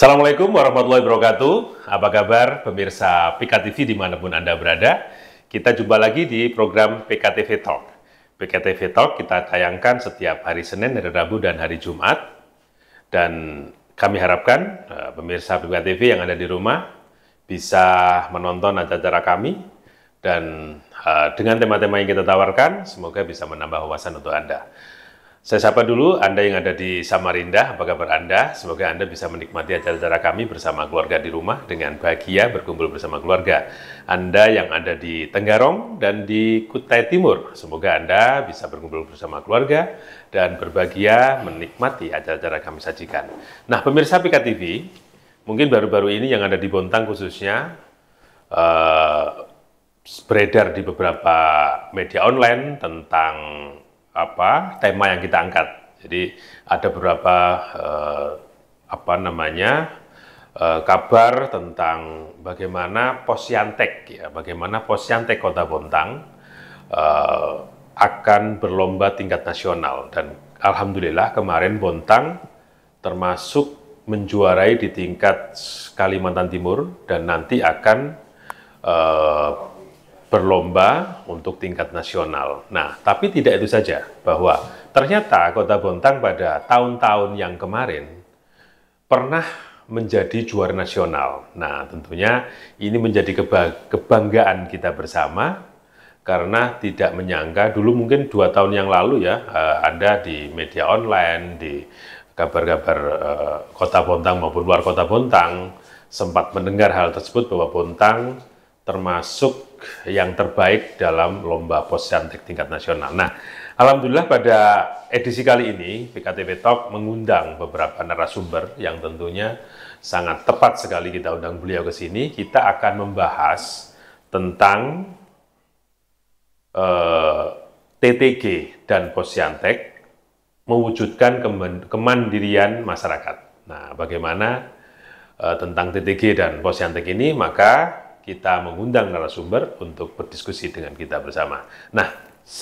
Assalamualaikum warahmatullahi wabarakatuh. Apa kabar pemirsa PKTV dimanapun Anda berada? Kita jumpa lagi di program PKTV Talk. PKTV Talk kita tayangkan setiap hari Senin, hari Rabu, dan hari Jumat. Dan kami harapkan pemirsa PKTV yang ada di rumah bisa menonton acara kami. Dan dengan tema-tema yang kita tawarkan, semoga bisa menambah wawasan untuk Anda. Saya sapa dulu Anda yang ada di Samarinda, apa kabar Anda? Semoga Anda bisa menikmati acara-acara kami bersama keluarga di rumah dengan bahagia berkumpul bersama keluarga. Anda yang ada di Tenggarong dan di Kutai Timur, semoga Anda bisa berkumpul bersama keluarga dan berbahagia menikmati acara-acara kami sajikan. Nah, pemirsa PKTV, mungkin baru-baru ini yang ada di Bontang khususnya, beredar di beberapa media online tentang tema yang kita angkat. Jadi ada beberapa kabar tentang bagaimana Posyantek Kota Bontang akan berlomba tingkat nasional, dan alhamdulillah kemarin Bontang termasuk menjuarai di tingkat Kalimantan Timur dan nanti akan berlomba untuk tingkat nasional. Nah, tapi tidak itu saja, bahwa ternyata Kota Bontang pada tahun-tahun yang kemarin pernah menjadi juara nasional. Nah, tentunya ini menjadi kebanggaan kita bersama, karena tidak menyangka, dulu mungkin 2 tahun yang lalu ya, Anda di media online, di kabar-kabar Kota Bontang maupun luar Kota Bontang, sempat mendengar hal tersebut bahwa Bontang termasuk yang terbaik dalam lomba Posyantek tingkat nasional. Nah, alhamdulillah pada edisi kali ini PKTV Talk mengundang beberapa narasumber yang tentunya sangat tepat sekali kita undang beliau ke sini. Kita akan membahas tentang TTG dan Posyantek mewujudkan kemandirian masyarakat. Nah, bagaimana tentang TTG dan Posyantek ini, maka kita mengundang narasumber untuk berdiskusi dengan kita bersama. Nah,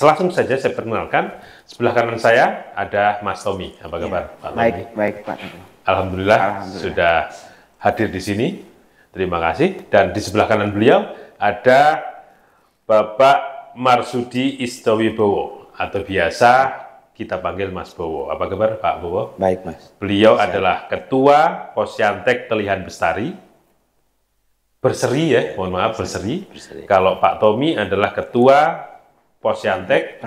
langsung saja saya perkenalkan, sebelah kanan saya ada Mas Tommy. Apa kabar, Pak Tommy? Baik, Pak. Alhamdulillah sudah hadir di sini. Terima kasih. Dan di sebelah kanan beliau ada Bapak Marsudi Istowibowo, atau biasa kita panggil Mas Bowo. Apa kabar, Pak Bowo? Baik, Mas. Beliau adalah Ketua Posyantek Telihan Bestari. Berseri ya, mohon maaf, Berseri. Kalau Pak Tommy adalah Ketua Posyantek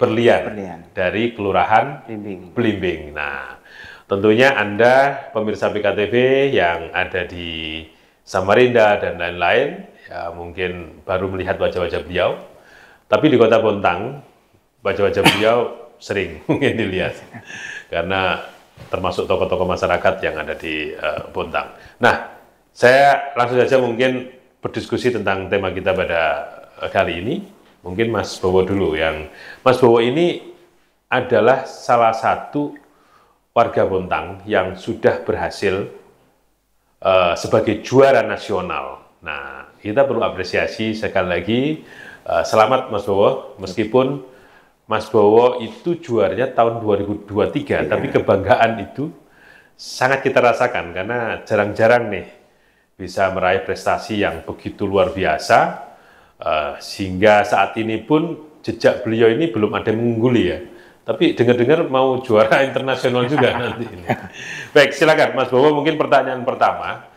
Berlian dari Kelurahan Blimbing. Nah, tentunya Anda pemirsa PKTV yang ada di Samarinda dan lain-lain, ya mungkin baru melihat wajah-wajah beliau. Tapi di Kota Bontang, wajah-wajah beliau sering mungkin dilihat, karena termasuk tokoh-tokoh masyarakat yang ada di Bontang. Nah, saya langsung saja mungkin berdiskusi tentang tema kita pada kali ini. Mungkin Mas Bowo dulu. Mas Bowo ini adalah salah satu warga Bontang yang sudah berhasil sebagai juara nasional. Nah, kita perlu apresiasi sekali lagi. Selamat Mas Bowo, meskipun Mas Bowo itu juaranya tahun 2023, tapi kebanggaan itu sangat kita rasakan karena jarang-jarang nih bisa meraih prestasi yang begitu luar biasa, sehingga saat ini pun jejak beliau ini belum ada yang mengungguli ya. Tapi dengar-dengar mau juara internasional juga nanti ini. Baik, silakan Mas Bowo, mungkin pertanyaan pertama,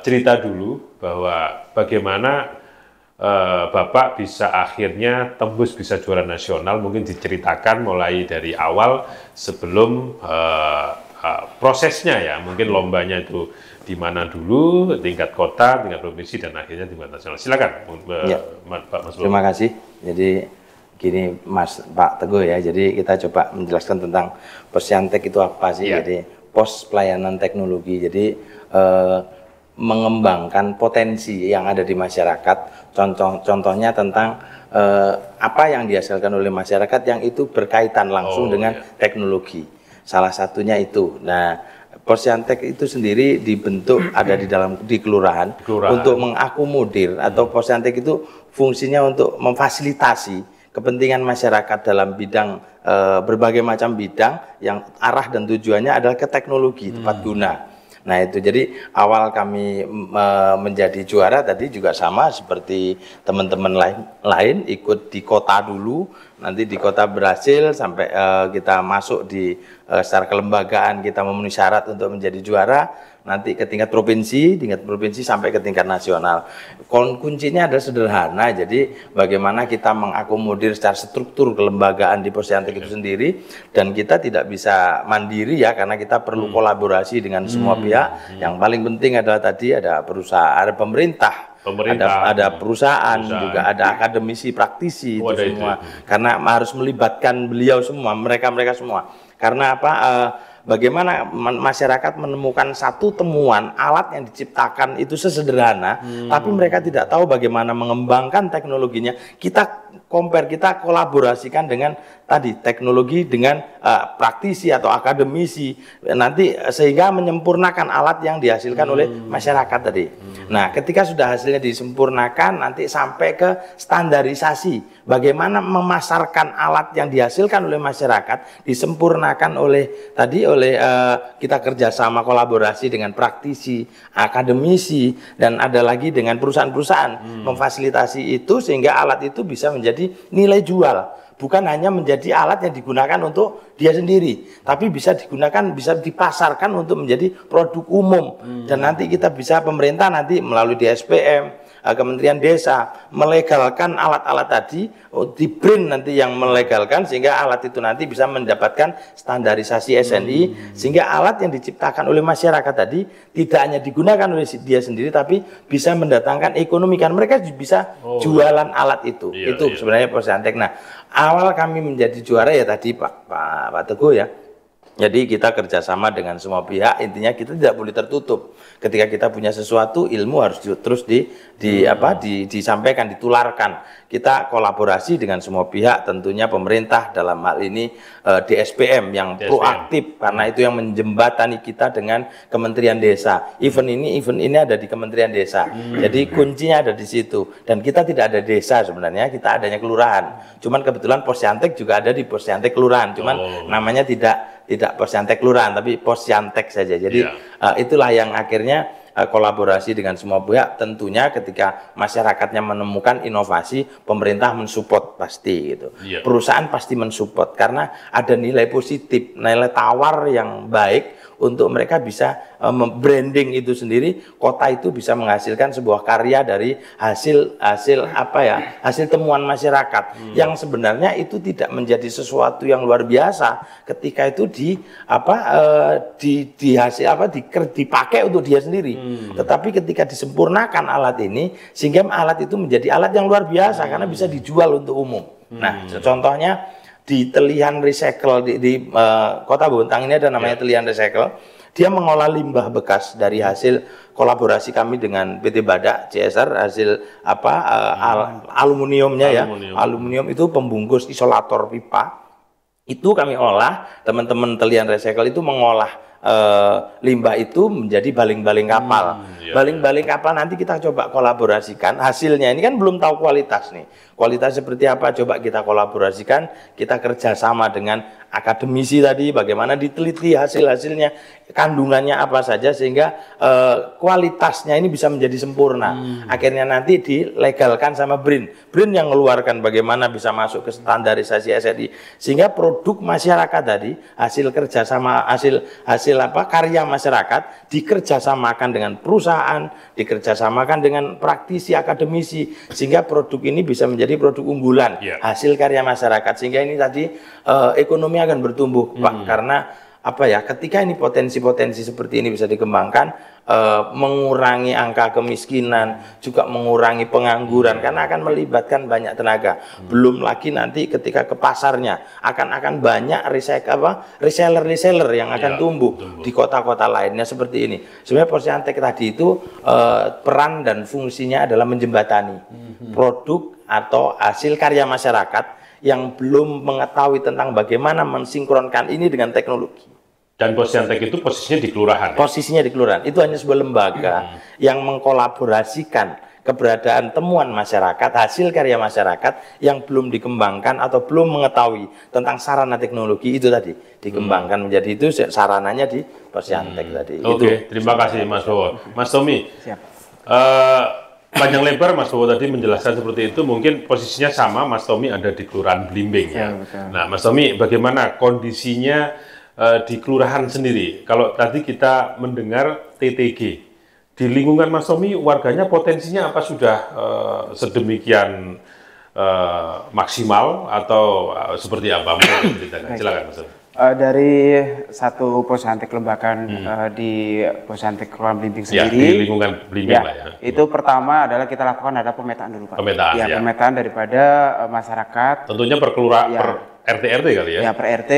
cerita dulu bahwa bagaimana Bapak bisa akhirnya tembus bisa juara nasional, mungkin diceritakan mulai dari awal sebelum prosesnya ya, mungkin lombanya itu di mana dulu, tingkat kota, tingkat provinsi, dan akhirnya tingkat nasional. Silakan, Pak Mas Bowo. Terima kasih. Jadi gini, Pak Teguh ya. Jadi kita coba menjelaskan tentang Posyantek itu apa sih. Jadi pos pelayanan teknologi. Jadi mengembangkan potensi yang ada di masyarakat. Contohnya tentang apa yang dihasilkan oleh masyarakat yang itu berkaitan langsung dengan teknologi. Salah satunya itu. Nah, Posyantek itu sendiri dibentuk ada di kelurahan untuk mengakomodir, atau Posyantek itu fungsinya untuk memfasilitasi kepentingan masyarakat dalam bidang berbagai macam bidang yang arah dan tujuannya adalah ke teknologi tepat guna. Nah itu jadi awal kami menjadi juara tadi juga sama seperti teman-teman lain ikut di kota dulu, nanti di kota berhasil sampai kita masuk di secara kelembagaan kita memenuhi syarat untuk menjadi juara, nanti ke tingkat provinsi sampai ke tingkat nasional. Kuncinya adalah sederhana, jadi bagaimana kita mengakomodir secara struktur kelembagaan di Posyantek itu sendiri, dan kita tidak bisa mandiri ya, karena kita perlu kolaborasi dengan semua pihak. Yang paling penting adalah tadi ada perusahaan, ada pemerintah. Ada perusahaan, juga ada akademisi, praktisi, itu semua. Karena harus melibatkan beliau semua, mereka semua. Karena apa? Bagaimana masyarakat menemukan satu temuan alat yang diciptakan itu sesederhana, tapi mereka tidak tahu bagaimana mengembangkan teknologinya. Kita kolaborasikan dengan tadi teknologi dengan praktisi atau akademisi, nanti sehingga menyempurnakan alat yang dihasilkan oleh masyarakat tadi. Nah, ketika sudah hasilnya disempurnakan, nanti sampai ke standarisasi. Bagaimana memasarkan alat yang dihasilkan oleh masyarakat, disempurnakan oleh kita kerjasama kolaborasi dengan praktisi, akademisi, dan ada lagi dengan perusahaan-perusahaan memfasilitasi itu sehingga alat itu bisa menjadi nilai jual. Bukan hanya menjadi alat yang digunakan untuk dia sendiri, tapi bisa dipasarkan untuk menjadi produk umum. Dan nanti kita bisa, pemerintah nanti melalui DSPM, Kementerian Desa melegalkan alat-alat tadi, di BRIN nanti yang melegalkan, sehingga alat itu nanti bisa mendapatkan standarisasi SNI, sehingga alat yang diciptakan oleh masyarakat tadi tidak hanya digunakan oleh dia sendiri, tapi bisa mendatangkan ekonomi, kan mereka bisa jualan alat itu. Itu sebenarnya Posyantek. Nah, awal kami menjadi juara ya tadi Pak Teguh ya. Jadi kita kerjasama dengan semua pihak, intinya kita tidak boleh tertutup. Ketika kita punya sesuatu, ilmu harus terus disampaikan, ditularkan. Kita kolaborasi dengan semua pihak, tentunya pemerintah dalam hal ini DSPM yang proaktif, karena itu yang menjembatani kita dengan Kementerian Desa. Event ini ada di Kementerian Desa. Jadi kuncinya ada di situ. Dan kita tidak ada desa sebenarnya, kita adanya kelurahan. Cuman kebetulan Posyantek juga ada di Posyantek kelurahan. Cuman namanya tidak Posyantek kelurahan, tapi Posyantek saja. Jadi itulah yang akhirnya kolaborasi dengan semua pihak. Tentunya ketika masyarakatnya menemukan inovasi, pemerintah mensupport pasti gitu. Perusahaan pasti mensupport karena ada nilai positif, nilai tawar yang baik untuk mereka bisa branding itu sendiri. Kota itu bisa menghasilkan sebuah karya dari hasil temuan masyarakat yang sebenarnya itu tidak menjadi sesuatu yang luar biasa ketika itu dipakai untuk dia sendiri. Tetapi ketika disempurnakan alat ini, sehingga alat itu menjadi alat yang luar biasa karena bisa dijual untuk umum. Nah, contohnya di Telihan Recycle di Kota Bontang ini ada namanya Telihan Recycle. Dia mengolah limbah bekas dari hasil kolaborasi kami dengan PT Badak CSR, hasil aluminiumnya ya. Aluminium itu pembungkus isolator pipa. Itu kami olah, teman-teman Telihan Recycle itu mengolah limbah itu menjadi baling-baling kapal. Baling-baling kapal nanti kita coba kolaborasikan. Hasilnya ini kan belum tahu kualitas nih. Kualitas seperti apa, coba kita kolaborasikan. Kita kerjasama dengan akademisi tadi, bagaimana diteliti hasil-hasilnya, kandungannya apa saja, sehingga kualitasnya ini bisa menjadi sempurna. Akhirnya nanti dilegalkan sama BRIN. BRIN yang mengeluarkan bagaimana bisa masuk ke standarisasi SNI. Sehingga produk masyarakat tadi, hasil kerjasama, hasil karya masyarakat dikerjasamakan dengan perusahaan, dikerjasamakan dengan praktisi, akademisi, sehingga produk ini bisa menjadi produk unggulan, hasil karya masyarakat. Sehingga ini tadi ekonomi akan bertumbuh, Pak, karena ketika ini potensi-potensi seperti ini bisa dikembangkan, mengurangi angka kemiskinan, juga mengurangi pengangguran, karena akan melibatkan banyak tenaga. Belum lagi nanti ketika ke pasarnya akan banyak reseller yang akan tumbuh di kota-kota lainnya seperti ini. Sebenarnya Posyantek tadi itu peran dan fungsinya adalah menjembatani produk atau hasil karya masyarakat yang belum mengetahui tentang bagaimana mensinkronkan ini dengan teknologi. Dan Posyantek itu posisinya di kelurahan? Posisinya di kelurahan. Itu hanya sebuah lembaga yang mengkolaborasikan keberadaan temuan masyarakat, hasil karya masyarakat yang belum dikembangkan atau belum mengetahui tentang sarana teknologi itu tadi dikembangkan menjadi itu sarananya di Posyantek tadi. Oke, terima kasih Mas Bowo. Mas Tommy, panjang lebar Mas Bowo tadi menjelaskan seperti itu, mungkin posisinya sama Mas Tommy ada di Kelurahan Blimbing ya. Nah Mas Tommy, bagaimana kondisinya di kelurahan sendiri? Kalau tadi kita mendengar TTG, di lingkungan Mas Tommy warganya potensinya apa sudah sedemikian maksimal atau seperti apa? Mungkin ceritakan. Silakan Mas Tommy. Dari satu Posyantek Lembakan di Posyantek Kelurahan Blimbing sendiri, di lingkungan Blimbing lah ya. Itu pertama adalah kita lakukan ada pemetaan dulu Pak. Pemetaan ya. Pemetaan daripada masyarakat. Tentunya per kelurahan, per RT-RT kali ya? Ya per RT,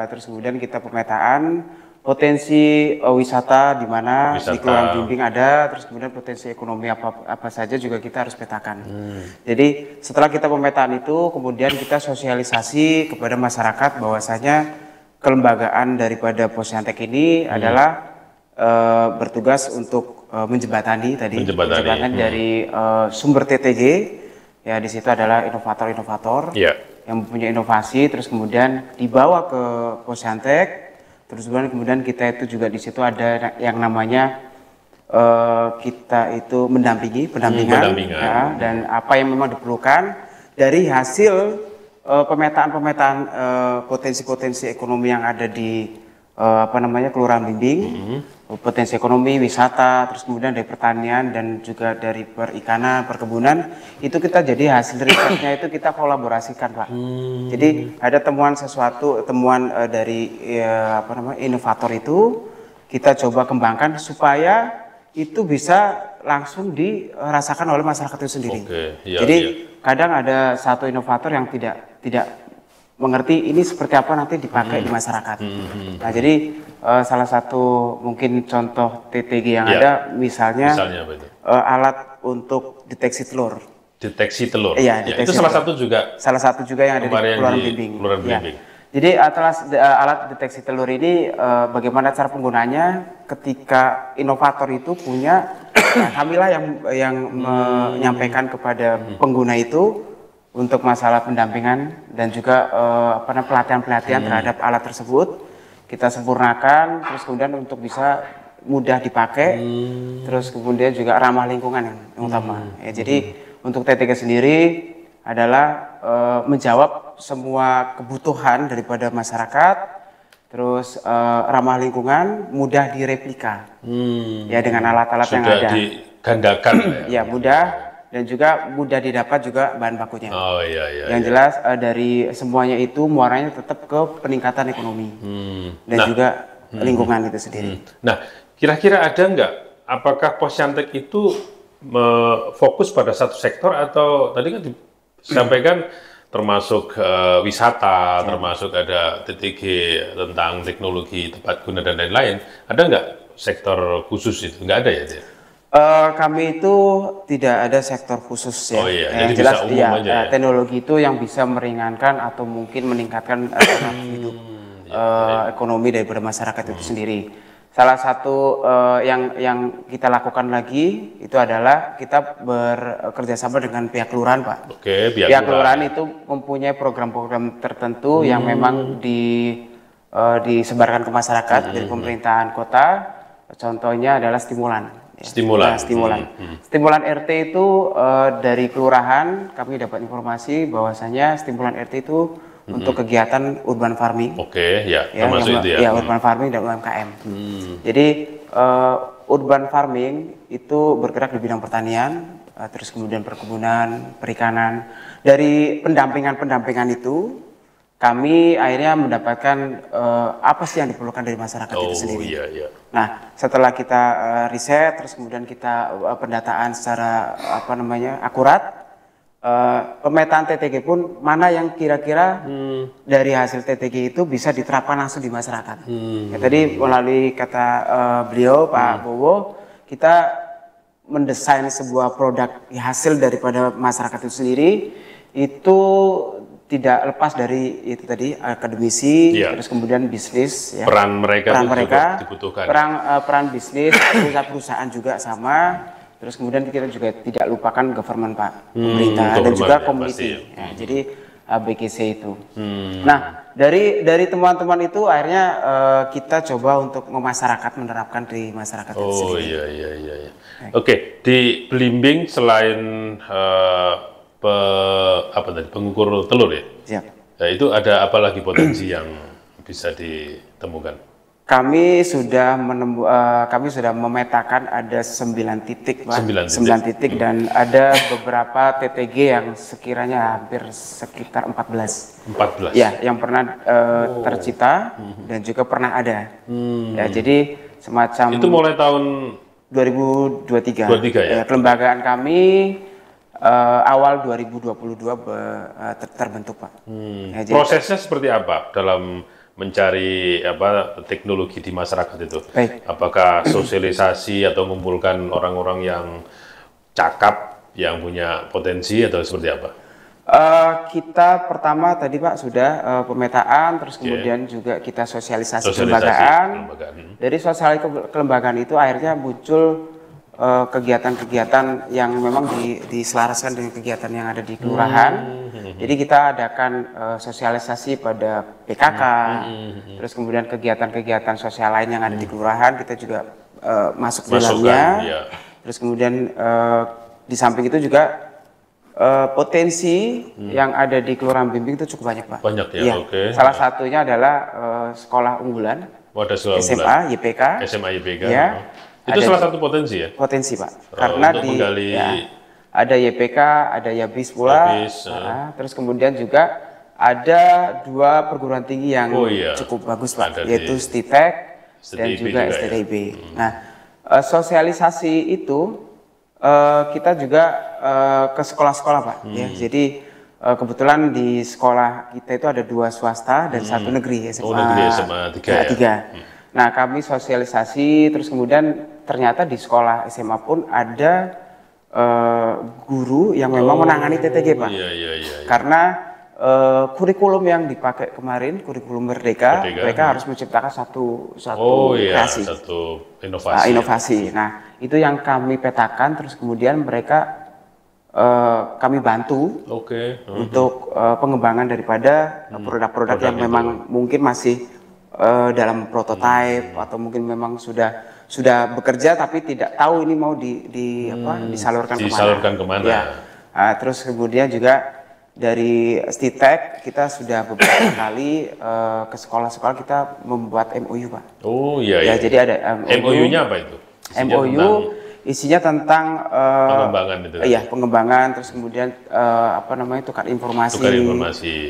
terus kemudian kita pemetaan potensi wisata di mana di Kelurahan Blimbing ada, terus kemudian potensi ekonomi apa saja juga kita harus petakan. Jadi setelah kita pemetaan itu, kemudian kita sosialisasi kepada masyarakat bahwasanya kelembagaan daripada Posyantek ini adalah bertugas untuk menjembatani dari sumber TTG. Ya di situ adalah inovator-inovator yang mempunyai inovasi, terus kemudian dibawa ke Posyantek. Terus kemudian kita itu juga di situ ada yang namanya kita itu pendampingan. Ya, dan apa yang memang diperlukan dari hasil pemetaan potensi-potensi ekonomi yang ada di Kelurahan Blimbing, potensi ekonomi, wisata, terus kemudian dari pertanian dan juga dari perikanan, perkebunan, itu kita jadi hasil risetnya itu kita kolaborasikan Pak. Jadi ada temuan dari inovator itu kita coba kembangkan supaya itu bisa langsung dirasakan oleh masyarakat itu sendiri. Jadi kadang ada satu inovator yang tidak mengerti ini seperti apa nanti dipakai di masyarakat. Nah jadi salah satu mungkin contoh TTG yang ada misalnya apa itu? Alat untuk deteksi telur. Deteksi telur. Iya, itu salah satu juga yang ada di Kelurahan Blimbing. Ya. Jadi alat deteksi telur ini bagaimana cara penggunanya ketika inovator itu punya kamilah yang menyampaikan kepada pengguna itu untuk masalah pendampingan dan juga pelatihan-pelatihan terhadap alat tersebut kita sempurnakan, terus kemudian untuk bisa mudah dipakai, terus kemudian juga ramah lingkungan yang utama. Ya, jadi untuk TTG sendiri adalah menjawab semua kebutuhan daripada masyarakat, terus ramah lingkungan, mudah direplika, ya dengan alat-alat yang ada. Digandakan. Ya mudah. Dan juga mudah didapat juga bahan bakunya. Yang jelas dari semuanya itu muaranya tetap ke peningkatan ekonomi dan juga lingkungan itu sendiri. Nah, kira-kira ada nggak? Apakah Posyantek itu fokus pada satu sektor atau tadi kan disampaikan termasuk wisata, termasuk ada TTG tentang teknologi tempat guna dan lain-lain. Ada nggak sektor khusus itu? Nggak ada ya? Kami itu tidak ada sektor khusus ya. Jadi jelas bisa umum aja, teknologi itu yang bisa meringankan atau mungkin meningkatkan hidup ekonomi daripada masyarakat itu sendiri. Salah satu yang kita lakukan lagi itu adalah kita bekerja sama dengan pihak kelurahan Pak. Pihak kelurahan itu mempunyai program-program tertentu yang memang disebarkan ke masyarakat dari pemerintahan kota. Contohnya adalah stimulan. Stimulan RT itu dari kelurahan kami dapat informasi bahwasanya stimulan RT itu untuk kegiatan urban farming. Termasuk itu ya. Urban farming dan UMKM. Jadi urban farming itu bergerak di bidang pertanian, terus kemudian perkebunan, perikanan. Dari pendampingan itu kami akhirnya mendapatkan apa sih yang diperlukan dari masyarakat itu sendiri. Nah, setelah kita riset, terus kemudian kita pendataan secara akurat, pemetaan TTG pun mana yang kira-kira dari hasil TTG itu bisa diterapkan langsung di masyarakat. Ya, tadi melalui kata beliau Pak Bowo, kita mendesain sebuah produk hasil daripada masyarakat itu sendiri itu tidak lepas dari itu tadi akademisi, terus kemudian bisnis, ya. Peran mereka dibutuhkan. Peran bisnis, perusahaan juga sama, Terus kemudian kita juga tidak lupakan government Pak, pemerintah dan juga community. Ya, jadi BKC itu. Nah, dari teman-teman itu akhirnya kita coba untuk menerapkan di masyarakat itu sendiri. Iya. Oke, di Belimbing selain pengukur telur ya? Siap. Nah, itu ada apa lagi potensi yang bisa ditemukan? Kami sudah memetakan ada 9 titik, Pak. 9 titik dan ada beberapa TTG yang sekiranya hampir sekitar 14. Ya, yang pernah tercipta dan juga pernah ada. Ya, jadi semacam itu mulai tahun 2023. 23 ya. Kelembagaan kami awal 2022 terbentuk, Pak. Ya, jadi, prosesnya seperti apa dalam mencari teknologi di masyarakat itu? Baik. Apakah sosialisasi atau mengumpulkan orang-orang yang cakap, yang punya potensi atau seperti apa? Kita pertama tadi Pak sudah pemetaan, terus kemudian juga kita sosialisasi kelembagaan. Dari sosialisasi kelembagaan itu akhirnya muncul kegiatan-kegiatan yang memang diselaraskan dengan kegiatan yang ada di kelurahan. Jadi kita adakan sosialisasi pada PKK, terus kemudian kegiatan-kegiatan sosial lain yang ada di kelurahan kita juga masuk di dalamnya. Ya. Terus kemudian di samping itu juga potensi yang ada di Kelurahan Blimbing itu cukup banyak, Pak. Banyak ya, iya. Oke. Salah satunya adalah sekolah unggulan, SMA, YPK. SMA, YPK. Ya. Itu salah satu potensi ya? Potensi, Pak. Karena untuk menggali... ada YPK, ada YABIS pula, terus kemudian juga ada 2 perguruan tinggi yang cukup bagus, Pak, yaitu STITEK dan juga STTIB. Nah, sosialisasi itu kita juga ke sekolah-sekolah, Pak. Ya, jadi kebetulan di sekolah kita itu ada 2 swasta dan 1 negeri, SMA 3. Nah, kami sosialisasi, terus kemudian ternyata di sekolah SMA pun ada guru yang memang menangani TTG, Pak. Iya. Karena kurikulum yang dipakai kemarin, kurikulum Merdeka. Mereka harus menciptakan satu kreasi, satu inovasi. Inovasi. Nah, itu yang kami petakan, terus kemudian mereka kami bantu untuk pengembangan daripada produk-produk yang memang mungkin masih dalam prototipe atau mungkin memang sudah bekerja tapi tidak tahu ini mau disalurkan kemana. Ya. Nah, terus kemudian juga dari STITEK kita sudah beberapa kali ke sekolah-sekolah kita membuat MOU, Pak. Ya, jadi ada MOU-nya apa itu? Isinya tentang pengembangan itu. Iya, pengembangan, terus kemudian tukar informasi.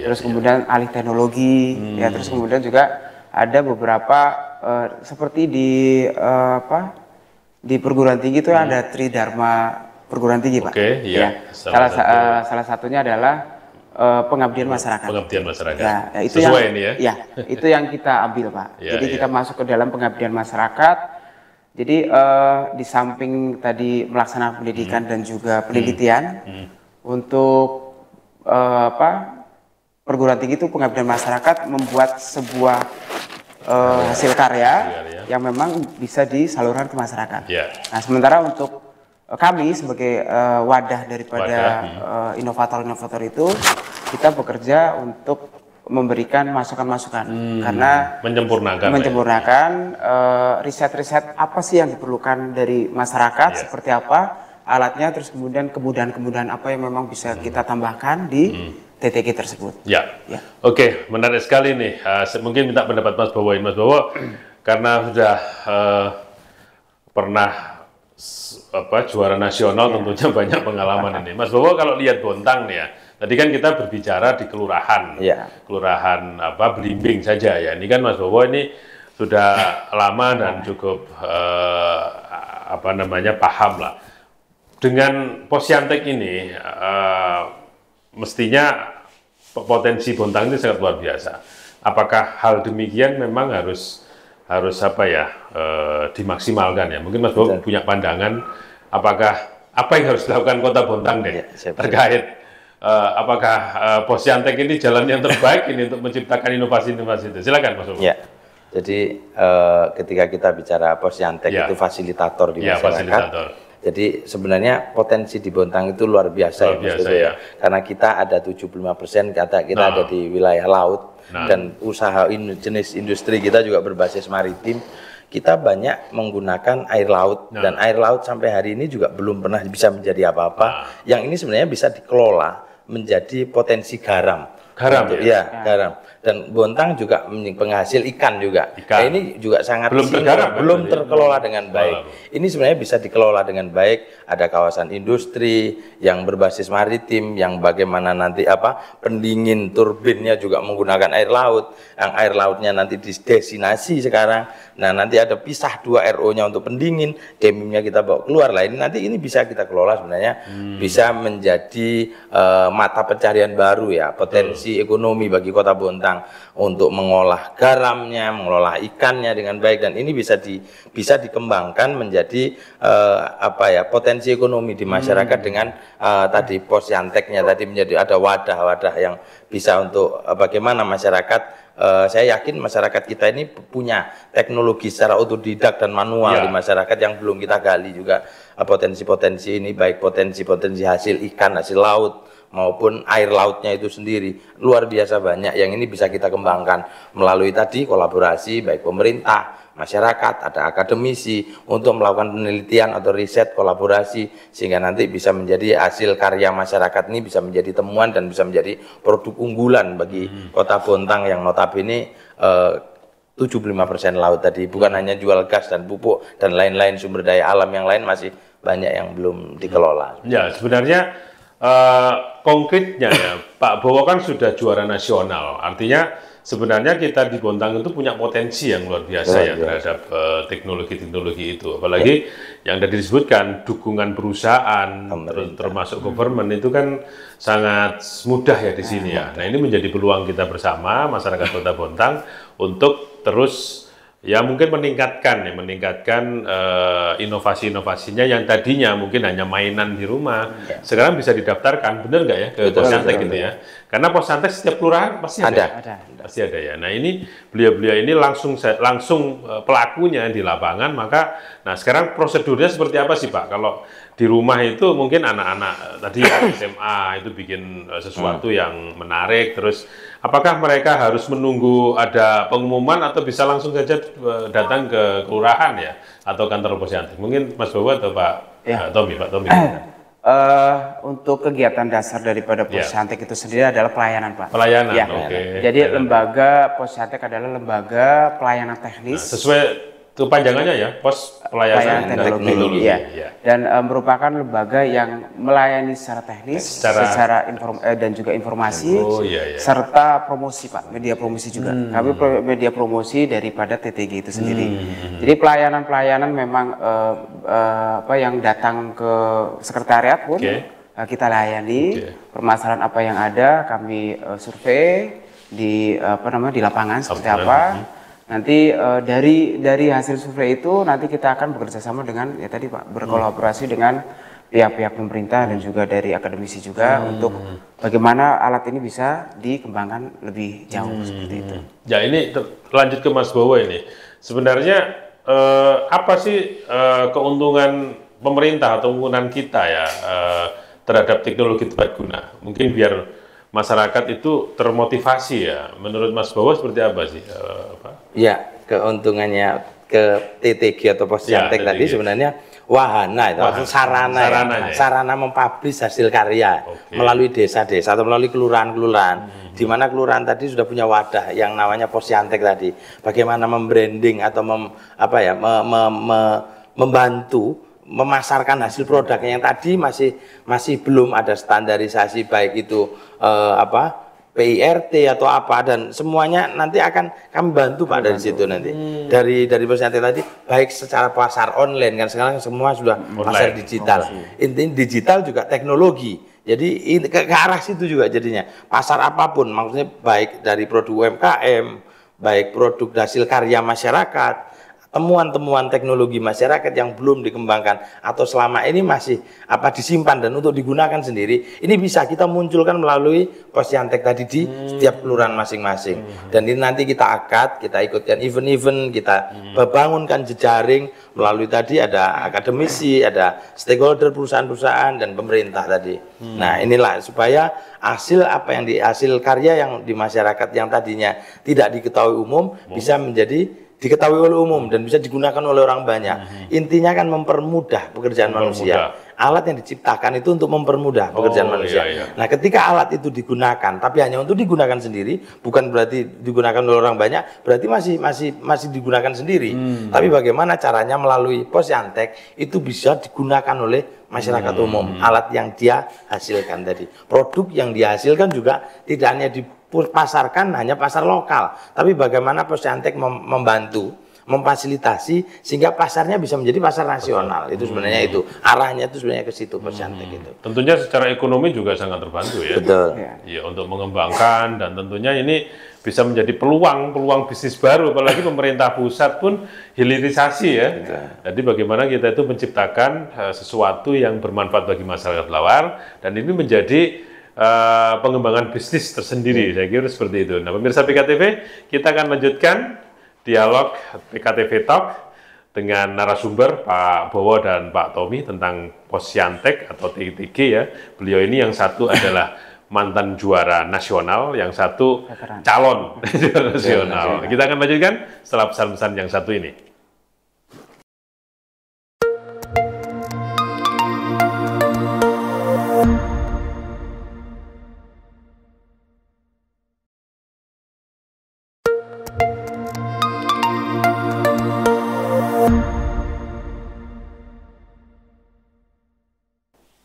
Terus kemudian alih teknologi, ya, terus kemudian juga ada beberapa seperti di perguruan tinggi itu ada Tridharma perguruan tinggi, Pak. Iya. Salah satunya adalah pengabdian masyarakat. Pengabdian masyarakat. Ya, itu sesuai ini ya. Ya, itu yang kita ambil, Pak. Jadi kita masuk ke dalam pengabdian masyarakat. Jadi di samping tadi melaksanakan pendidikan dan juga penelitian untuk perguruan tinggi itu pengabdian masyarakat membuat sebuah hasil karya yang memang bisa disalurkan ke masyarakat. Nah, sementara untuk kami sebagai wadah daripada inovator-inovator itu, kita bekerja untuk memberikan masukan-masukan karena menyempurnakan riset-riset apa sih yang diperlukan dari masyarakat, seperti apa alatnya, terus kemudian kemudahan-kemudahan apa yang memang bisa kita tambahkan di TTG tersebut. Ya. Oke, menarik sekali nih. Mungkin minta pendapat Mas Bowo. Mas Bowo, karena sudah pernah juara nasional, tentunya banyak pengalaman ini. Mas Bowo, kalau lihat Bontang nih ya, tadi kan kita berbicara di kelurahan, kelurahan Belimbing saja ya. Ini kan Mas Bowo ini sudah lama dan cukup paham lah. Dengan Posyantek ini, mestinya potensi Bontang ini sangat luar biasa. Apakah hal demikian memang harus dimaksimalkan ya? Mungkin Mas Bowo punya pandangan, apa yang harus dilakukan Kota Bontang terkait apakah Posyantek ini jalan yang terbaik ini untuk menciptakan inovasi-inovasi itu? Silakan Mas Bowo. Ya. Jadi ketika kita bicara Posyantek itu fasilitator di masyarakat. Jadi sebenarnya potensi di Bontang itu luar biasa, ya. Karena kita ada 75% kita ada di wilayah laut, dan usaha jenis industri kita juga berbasis maritim. Kita banyak menggunakan air laut, dan air laut sampai hari ini juga belum pernah bisa menjadi apa-apa. Yang ini sebenarnya bisa dikelola menjadi potensi garam. Garam. Dan Bontang juga penghasil ikan juga. Nah, ini juga sangat belum terkelola dengan baik. Ini sebenarnya bisa dikelola dengan baik. Ada kawasan industri yang berbasis maritim, yang bagaimana nanti pendingin turbinnya juga menggunakan air laut. Yang air lautnya nanti didesinasi sekarang. Nah, nanti ada pisah 2 RO-nya untuk pendingin, demimnya kita bawa keluar lah. Ini bisa kita kelola sebenarnya, bisa menjadi mata pencarian baru ya, potensi ekonomi bagi Kota Bontang untuk mengolah garamnya, mengelola ikannya dengan baik, dan ini bisa dikembangkan menjadi potensi ekonomi di masyarakat dengan tadi posyanteknya tadi menjadi ada wadah-wadah yang bisa untuk bagaimana masyarakat. Saya yakin masyarakat kita ini punya teknologi secara otodidak dan manual di masyarakat yang belum kita gali juga potensi-potensi ini, baik potensi-potensi hasil ikan, hasil laut maupun air lautnya itu sendiri luar biasa banyak yang ini bisa kita kembangkan melalui tadi kolaborasi baik pemerintah, masyarakat, ada akademisi untuk melakukan penelitian atau riset kolaborasi sehingga nanti bisa menjadi hasil karya masyarakat ini bisa menjadi temuan dan bisa menjadi produk unggulan bagi Kota Bontang yang notabene 75% laut tadi, bukan hanya jual gas dan pupuk dan lain-lain sumber daya alam yang lain masih banyak yang belum dikelola. Ya, sebenarnya konkretnya ya, Pak Bowo kan sudah juara nasional, artinya sebenarnya kita di Bontang itu punya potensi yang luar biasa ya terhadap teknologi-teknologi itu, apalagi yang tadi disebutkan dukungan perusahaan termasuk government itu kan sangat mudah ya di sini ya. Nah, ini menjadi peluang kita bersama masyarakat Kota Bontang untuk terus ya mungkin meningkatkan inovasi-inovasinya yang tadinya mungkin hanya mainan di rumah, sekarang bisa didaftarkan, benar nggak ya, ke Posyantek gitu ya? Karena Posyantek setiap kelurahan pasti ada. Pasti ada ya. Nah, ini beliau-beliau ini langsung pelakunya di lapangan, maka nah sekarang prosedurnya seperti apa sih Pak? Kalau di rumah itu mungkin anak-anak tadi SMA itu bikin sesuatu yang menarik, terus apakah mereka harus menunggu ada pengumuman atau bisa langsung saja datang ke kelurahan ya atau kantor Posyantek? Mungkin Mas Bowo atau Pak Tommy. Untuk kegiatan dasar daripada Posyantek itu sendiri adalah pelayanan, Pak. Pelayanan, Jadi lembaga Posyantek adalah lembaga pelayanan teknis. Nah, sesuai kepanjangannya ya, Pos Pelayanan Teknologi. Dan merupakan lembaga yang melayani secara teknis, secara dan juga informasi, serta promosi, Pak, media promosi juga. Kami media promosi daripada TTG itu sendiri. Jadi pelayanan-pelayanan memang yang datang ke sekretariat pun kita layani. Permasalahan apa yang ada kami survei di lapangan seperti apa. Nanti dari hasil survei itu nanti kita akan bekerja sama dengan ya tadi Pak, berkolaborasi dengan pihak-pihak pemerintah dan juga dari akademisi juga untuk bagaimana alat ini bisa dikembangkan lebih jauh seperti itu. Ya, ini lanjut ke Mas Bowo ini. Sebenarnya apa sih keuntungan pemerintah atau keuntungan kita ya terhadap teknologi tepat guna? Mungkin biar masyarakat itu termotivasi ya. Menurut Mas Bowo seperti apa sih? Ya, keuntungannya ke TTG atau Posyantek tadi sebenarnya wahana itu, sarana mempublish hasil karya melalui desa-desa atau melalui kelurahan-kelurahan. Di mana kelurahan tadi sudah punya wadah yang namanya Posyantek tadi. Bagaimana membranding atau membantu memasarkan hasil produknya yang tadi masih belum ada standarisasi baik itu PIRT atau apa, dan semuanya nanti akan kami bantu Pak dari situ nanti dari Posyantek tadi baik secara pasar online kan sekarang semua sudah pasar digital. Intinya digital juga teknologi. Jadi ke arah situ juga jadinya pasar apapun, maksudnya baik dari produk UMKM, baik produk hasil karya masyarakat, temuan-temuan teknologi masyarakat yang belum dikembangkan atau selama ini masih disimpan dan untuk digunakan sendiri, ini bisa kita munculkan melalui Posyantek tadi di setiap kelurahan masing-masing. Dan ini nanti kita akad, kita ikutkan event-event, kita bangunkan jejaring melalui tadi ada akademisi, ada stakeholder perusahaan-perusahaan dan pemerintah tadi. Nah, inilah supaya hasil apa yang hasil karya yang di masyarakat yang tadinya tidak diketahui umum bisa menjadi diketahui oleh umum dan bisa digunakan oleh orang banyak. Intinya kan mempermudah pekerjaan manusia. Alat yang diciptakan itu untuk mempermudah pekerjaan manusia. Nah, ketika alat itu digunakan, tapi hanya untuk digunakan sendiri, bukan berarti digunakan oleh orang banyak, berarti masih digunakan sendiri. Tapi bagaimana caranya melalui Posyantek itu bisa digunakan oleh masyarakat umum. Alat yang dia hasilkan tadi, produk yang dia hasilkan juga tidak hanya dipasarkan hanya pasar lokal, tapi bagaimana Posyantek membantu, memfasilitasi sehingga pasarnya bisa menjadi pasar nasional. Itu sebenarnya itu arahnya, itu sebenarnya ke situ Posyantek itu. Tentunya secara ekonomi juga sangat terbantu ya. Betul. Ya, untuk mengembangkan dan tentunya ini bisa menjadi peluang bisnis baru, apalagi pemerintah pusat pun hilirisasi ya. Betul. Jadi bagaimana kita itu menciptakan sesuatu yang bermanfaat bagi masyarakat Lawar dan ini menjadi pengembangan bisnis tersendiri. Saya kira seperti itu. Nah, pemirsa PKTV, kita akan lanjutkan dialog PKTV Talk dengan narasumber Pak Bowo dan Pak Tommy tentang Posyantek atau TTG ya. Beliau ini yang satu adalah mantan juara nasional, yang satu calon juara nasional. Kita akan lanjutkan setelah pesan-pesan yang satu ini.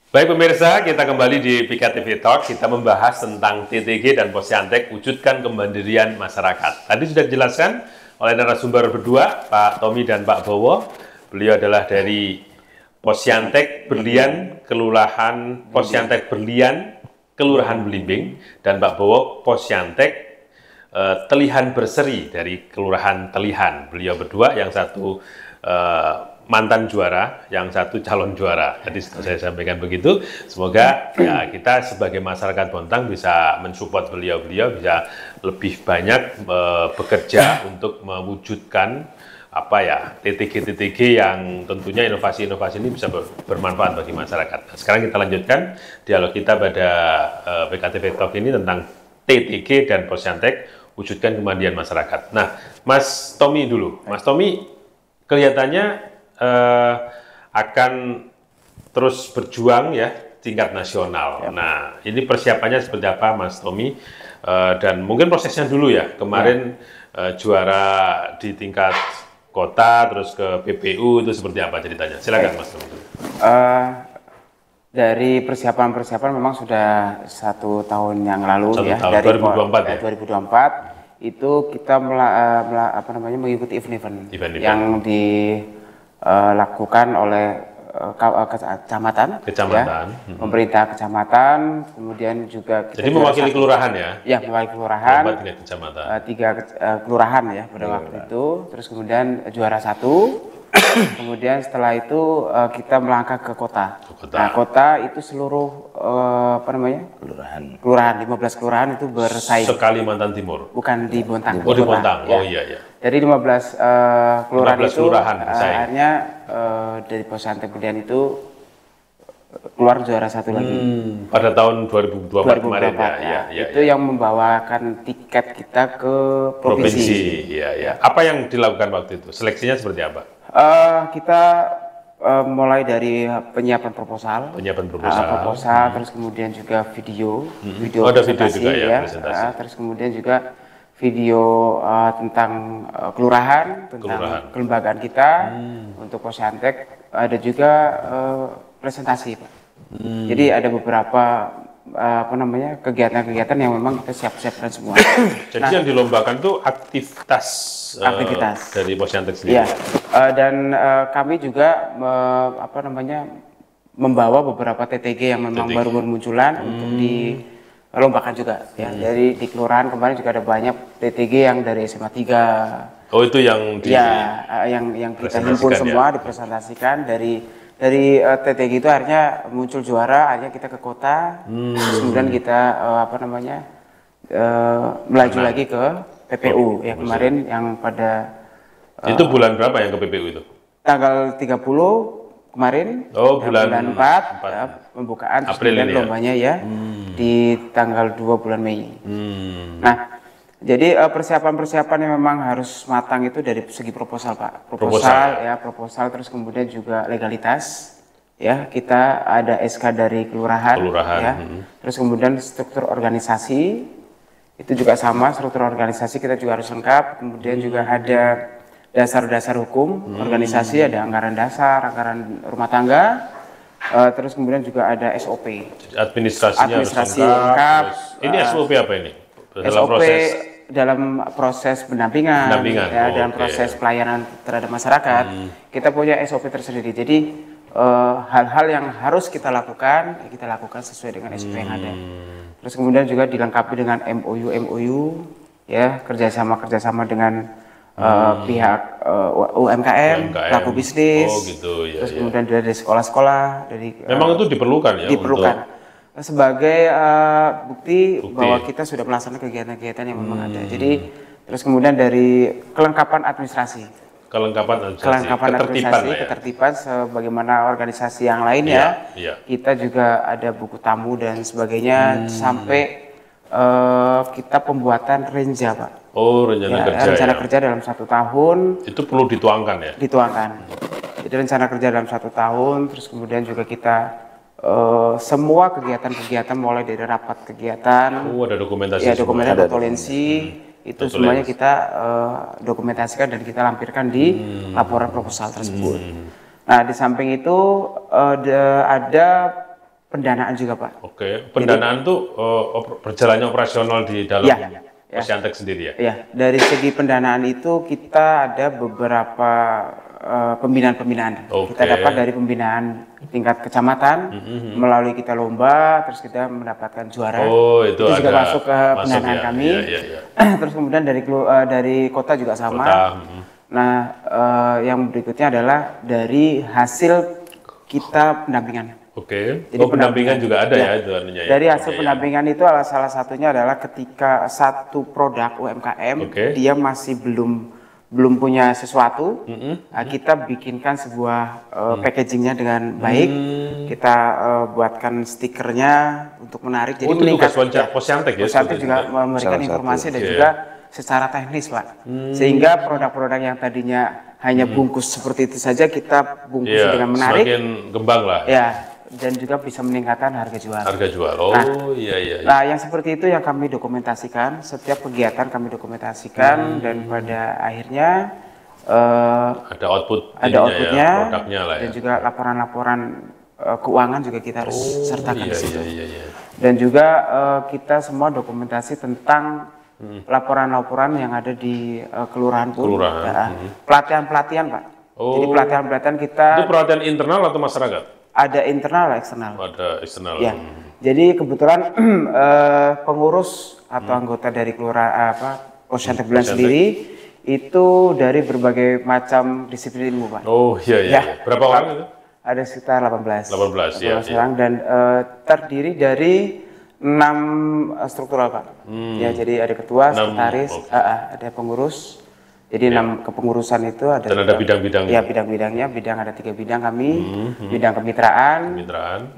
Baik pemirsa, kita kembali di PKTV Talk. Kita membahas tentang TTG dan Posyantek, wujudkan kemandirian masyarakat. Tadi sudah dijelaskan oleh narasumber berdua, Pak Tommy dan Pak Bowo. Beliau adalah dari Posyantek Berlian, Kelurahan Posyantek Berlian, Kelurahan Belimbing, dan Pak Bowo Posyantek Telihan Berseri dari Kelurahan Telihan. Beliau berdua, yang satu mantan juara, yang satu calon juara. Tadi saya sampaikan begitu. Semoga ya kita sebagai masyarakat Bontang bisa mensupport beliau-beliau, bisa lebih banyak bekerja untuk mewujudkan TTG yang tentunya inovasi-inovasi ini bisa bermanfaat bagi masyarakat. Nah, sekarang kita lanjutkan dialog kita pada PKTV Talk ini tentang TTG dan Posyantek, wujudkan kemandirian masyarakat. Nah, Mas Tommy dulu. Mas Tommy kelihatannya akan terus berjuang ya tingkat nasional. Ya. Nah, ini persiapannya seperti apa, Mas Tommy? Dan mungkin prosesnya dulu ya. Kemarin juara di tingkat kota, terus ke PPU itu seperti apa ceritanya? Silakan, Mas Tommy. Dari persiapan memang sudah 1 tahun yang lalu ya. Tahun, dari 2024 ya. 2024 itu kita mengikuti event-event yang dilakukan oleh kecamatan, ya, pemerintah kecamatan, kemudian juga kita jadi mewakili kelurahan ya? Ya, mewakili kelurahan, 3 kelurahan ya pada waktu itu, terus kemudian juara 1, kemudian setelah itu kita melangkah ke kota. Nah, kota itu seluruh kelurahan 15 kelurahan itu bersaing. Sekalimantan Timur. Bukan di Bontang. Oh, di Bontang. Ya. Oh iya ya. Jadi 15 kelurahan 15 itu akhirnya dari Posyantek Berlian itu keluar juara 1 lagi. Pada tahun 2024 kemarin ya. Itu yang membawakan tiket kita ke provinsi. Iya. Apa yang dilakukan waktu itu? Seleksinya seperti apa? Kita mulai dari penyiapan proposal, terus kemudian juga video ada video juga ya, terus kemudian juga video tentang kelurahan, tentang kelembagaan kita untuk Posyantek, ada juga presentasi, Pak. Jadi ada beberapa kegiatan-kegiatan yang memang kita siap-siapkan semua. Jadi yang dilombakan itu aktivitas dari Posyantek sendiri. Ya, dan kami juga membawa beberapa TTG yang memang baru bermunculan untuk dilombakan juga. Ya, dari di kelurahan kemarin juga ada banyak TTG yang dari SMA 3, Oh, itu yang yang kita himpun semua dipresentasikan dari TTG itu akhirnya muncul juara, akhirnya kita ke kota, terus kemudian kita melaju lagi ke PPU yang kemarin yang pada itu bulan berapa yang ke PPU itu? Tanggal 30 kemarin, bulan 4 pembukaan, terus kemudian lombanya di tanggal 2 bulan Mei. Nah, jadi persiapan-persiapan yang memang harus matang itu dari segi proposal, Pak. Proposal, terus kemudian juga legalitas. Ya, kita ada SK dari kelurahan. Ya. Terus kemudian struktur organisasi itu juga sama, struktur organisasi kita juga harus lengkap. Kemudian juga ada dasar-dasar hukum organisasi, ada anggaran dasar, anggaran rumah tangga. Terus kemudian juga ada SOP. Administrasi lengkap. Ini SOP apa ini? SOP dalam proses pendampingan. Dalam proses pelayanan terhadap masyarakat, kita punya SOP tersendiri. Jadi hal-hal yang harus kita lakukan sesuai dengan SOP yang ada. Terus kemudian juga dilengkapi dengan MOU, ya, kerjasama dengan pihak UMKM, pelaku bisnis. Terus kemudian dari sekolah-sekolah, memang itu diperlukan ya. Diperlukan. Sebagai bukti bahwa kita sudah melaksanakan kegiatan-kegiatan yang memang ada. Jadi terus kemudian dari kelengkapan administrasi, ketertiban sebagaimana organisasi yang lainnya. Kita juga ada buku tamu dan sebagainya, sampai kita pembuatan renja, Pak. Oh, rencana kerja dalam 1 tahun. Itu perlu dituangkan ya? Dituangkan. Jadi rencana kerja dalam 1 tahun, terus kemudian juga kita semua kegiatan-kegiatan mulai dari rapat kegiatan, ada dokumentasi, itu semuanya kita dokumentasikan dan kita lampirkan di laporan proposal tersebut. Nah, di samping itu ada pendanaan juga, Pak. Oke, pendanaan itu berjalannya operasional di dalam Posyantek sendiri ya? Ya, dari segi pendanaan itu kita ada beberapa pembinaan. Kita dapat dari pembinaan tingkat kecamatan, melalui kita lomba, terus kita mendapatkan juara. Itu juga masuk ke pendanaan kami. Terus kemudian dari kota juga sama. Nah, yang berikutnya adalah dari hasil kita pendampingan. Jadi pendampingan juga ada ya itu artinya ya. Dari hasil pendampingan itu salah satunya adalah ketika satu produk UMKM dia masih belum punya sesuatu, kita bikinkan sebuah packagingnya dengan baik, kita buatkan stikernya untuk menarik. Jadi meningkat Posyantek ya. Posyantek juga memberikan informasi dan juga secara teknis, Pak. Sehingga produk-produk yang tadinya hanya bungkus seperti itu saja kita bungkus dengan menarik. Semakin kembang lah. Ya. Dan juga bisa meningkatkan harga jual. Nah, yang seperti itu yang kami dokumentasikan, setiap kegiatan kami dokumentasikan, dan pada akhirnya ada outputnya, produknya lah ya. Dan juga laporan-laporan keuangan juga kita harus sertakan di situ. Dan juga kita semua dokumentasi tentang laporan-laporan yang ada di kelurahan pun. Pelatihan-pelatihan, Pak. Jadi pelatihan-pelatihan kita. Itu pelatihan internal atau masyarakat? Ada internal, eksternal. Ada eksternal. Ya. Jadi kebetulan pengurus atau anggota dari Posyantek Bulan sendiri itu dari berbagai macam disiplin ilmu, Pak. Berapa orang itu? Ada sekitar 18 orang dan terdiri dari 6 struktural, Pak. Ya, jadi ada ketua, sekretaris, ada pengurus. Jadi 6 kepengurusan itu ada. Dan ada bidang-bidangnya. Ya, bidang-bidangnya. Ada 3 bidang kami. Bidang kemitraan,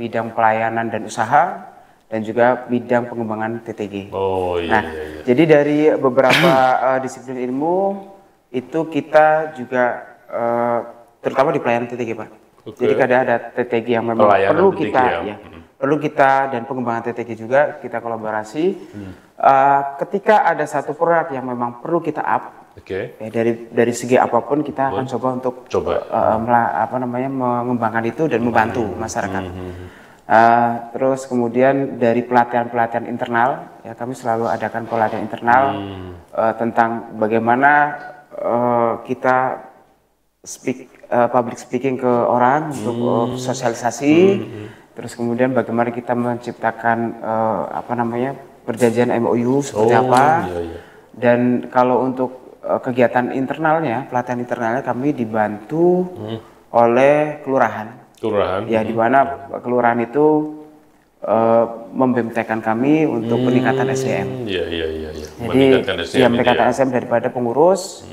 bidang pelayanan dan usaha, dan juga bidang pengembangan TTG. Jadi dari beberapa disiplin ilmu itu kita juga terutama di pelayanan TTG, Pak. Jadi kadang ada TTG yang memang perlu kita perlu kita, dan pengembangan TTG juga kita kolaborasi. Ketika ada satu produk yang memang perlu kita up, dari segi apapun kita akan coba untuk mengembangkan itu dan membantu masyarakat. Terus kemudian dari pelatihan-pelatihan internal, ya kami selalu adakan pelatihan internal tentang bagaimana kita public speaking ke orang untuk sosialisasi. Terus kemudian bagaimana kita menciptakan perjanjian MOU seperti apa. Dan kalau untuk kegiatan internalnya, pelatihan internalnya kami dibantu oleh kelurahan. Ya, di mana kelurahan itu membemtekan kami untuk peningkatan SDM. Iya. Jadi meningkatkan SDM daripada pengurus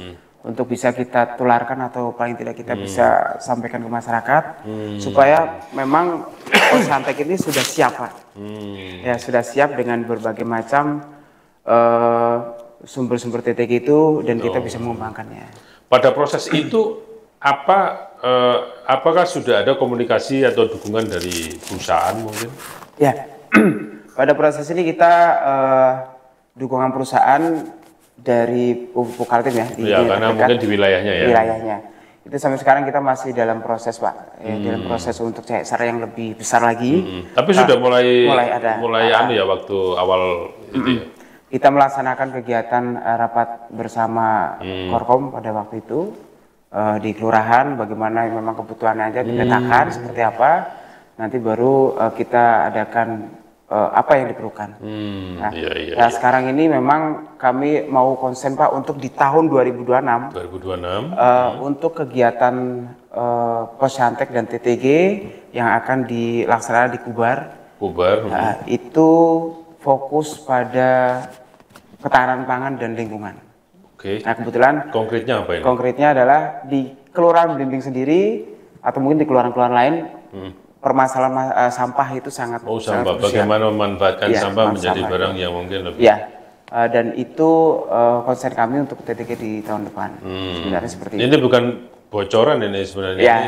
untuk bisa kita tularkan atau paling tidak kita bisa sampaikan ke masyarakat supaya memang Posyantek ini sudah siap, Pak. Ya, sudah siap dengan berbagai macam sumber-sumber TTG itu dan kita bisa mengembangkannya. Pada proses itu apakah sudah ada komunikasi atau dukungan dari perusahaan mungkin? Ya, pada proses ini kita dukungan perusahaan dari Pukaltim ya. Karena mungkin di wilayahnya ya. Wilayahnya. Itu sampai sekarang kita masih dalam proses, Pak. Ya, dalam proses untuk CSR yang lebih besar lagi. Tapi sudah mulai ada. Ya waktu awal itu ya. Kita melaksanakan kegiatan rapat bersama Korkom pada waktu itu di kelurahan, bagaimana memang kebutuhannya aja dipetakan seperti apa, nanti baru kita adakan apa yang diperlukan. Nah, sekarang ini memang kami mau konsen, Pak, untuk di tahun 2026 untuk kegiatan Posyantek dan TTG yang akan dilaksanakan di Kubar. Itu fokus pada ketahanan pangan dan lingkungan. Nah, kebetulan konkretnya apa ini? Konkretnya adalah di Kelurahan Belimbing sendiri atau mungkin di kelurahan-kelurahan lain, permasalahan sampah itu sangat sampah. Bagaimana memanfaatkan sampah menjadi barang yang mungkin lebih. Dan itu konsen kami untuk TTG di tahun depan. Sebenarnya seperti itu. Ini bukan bocoran ini sebenarnya. Ya,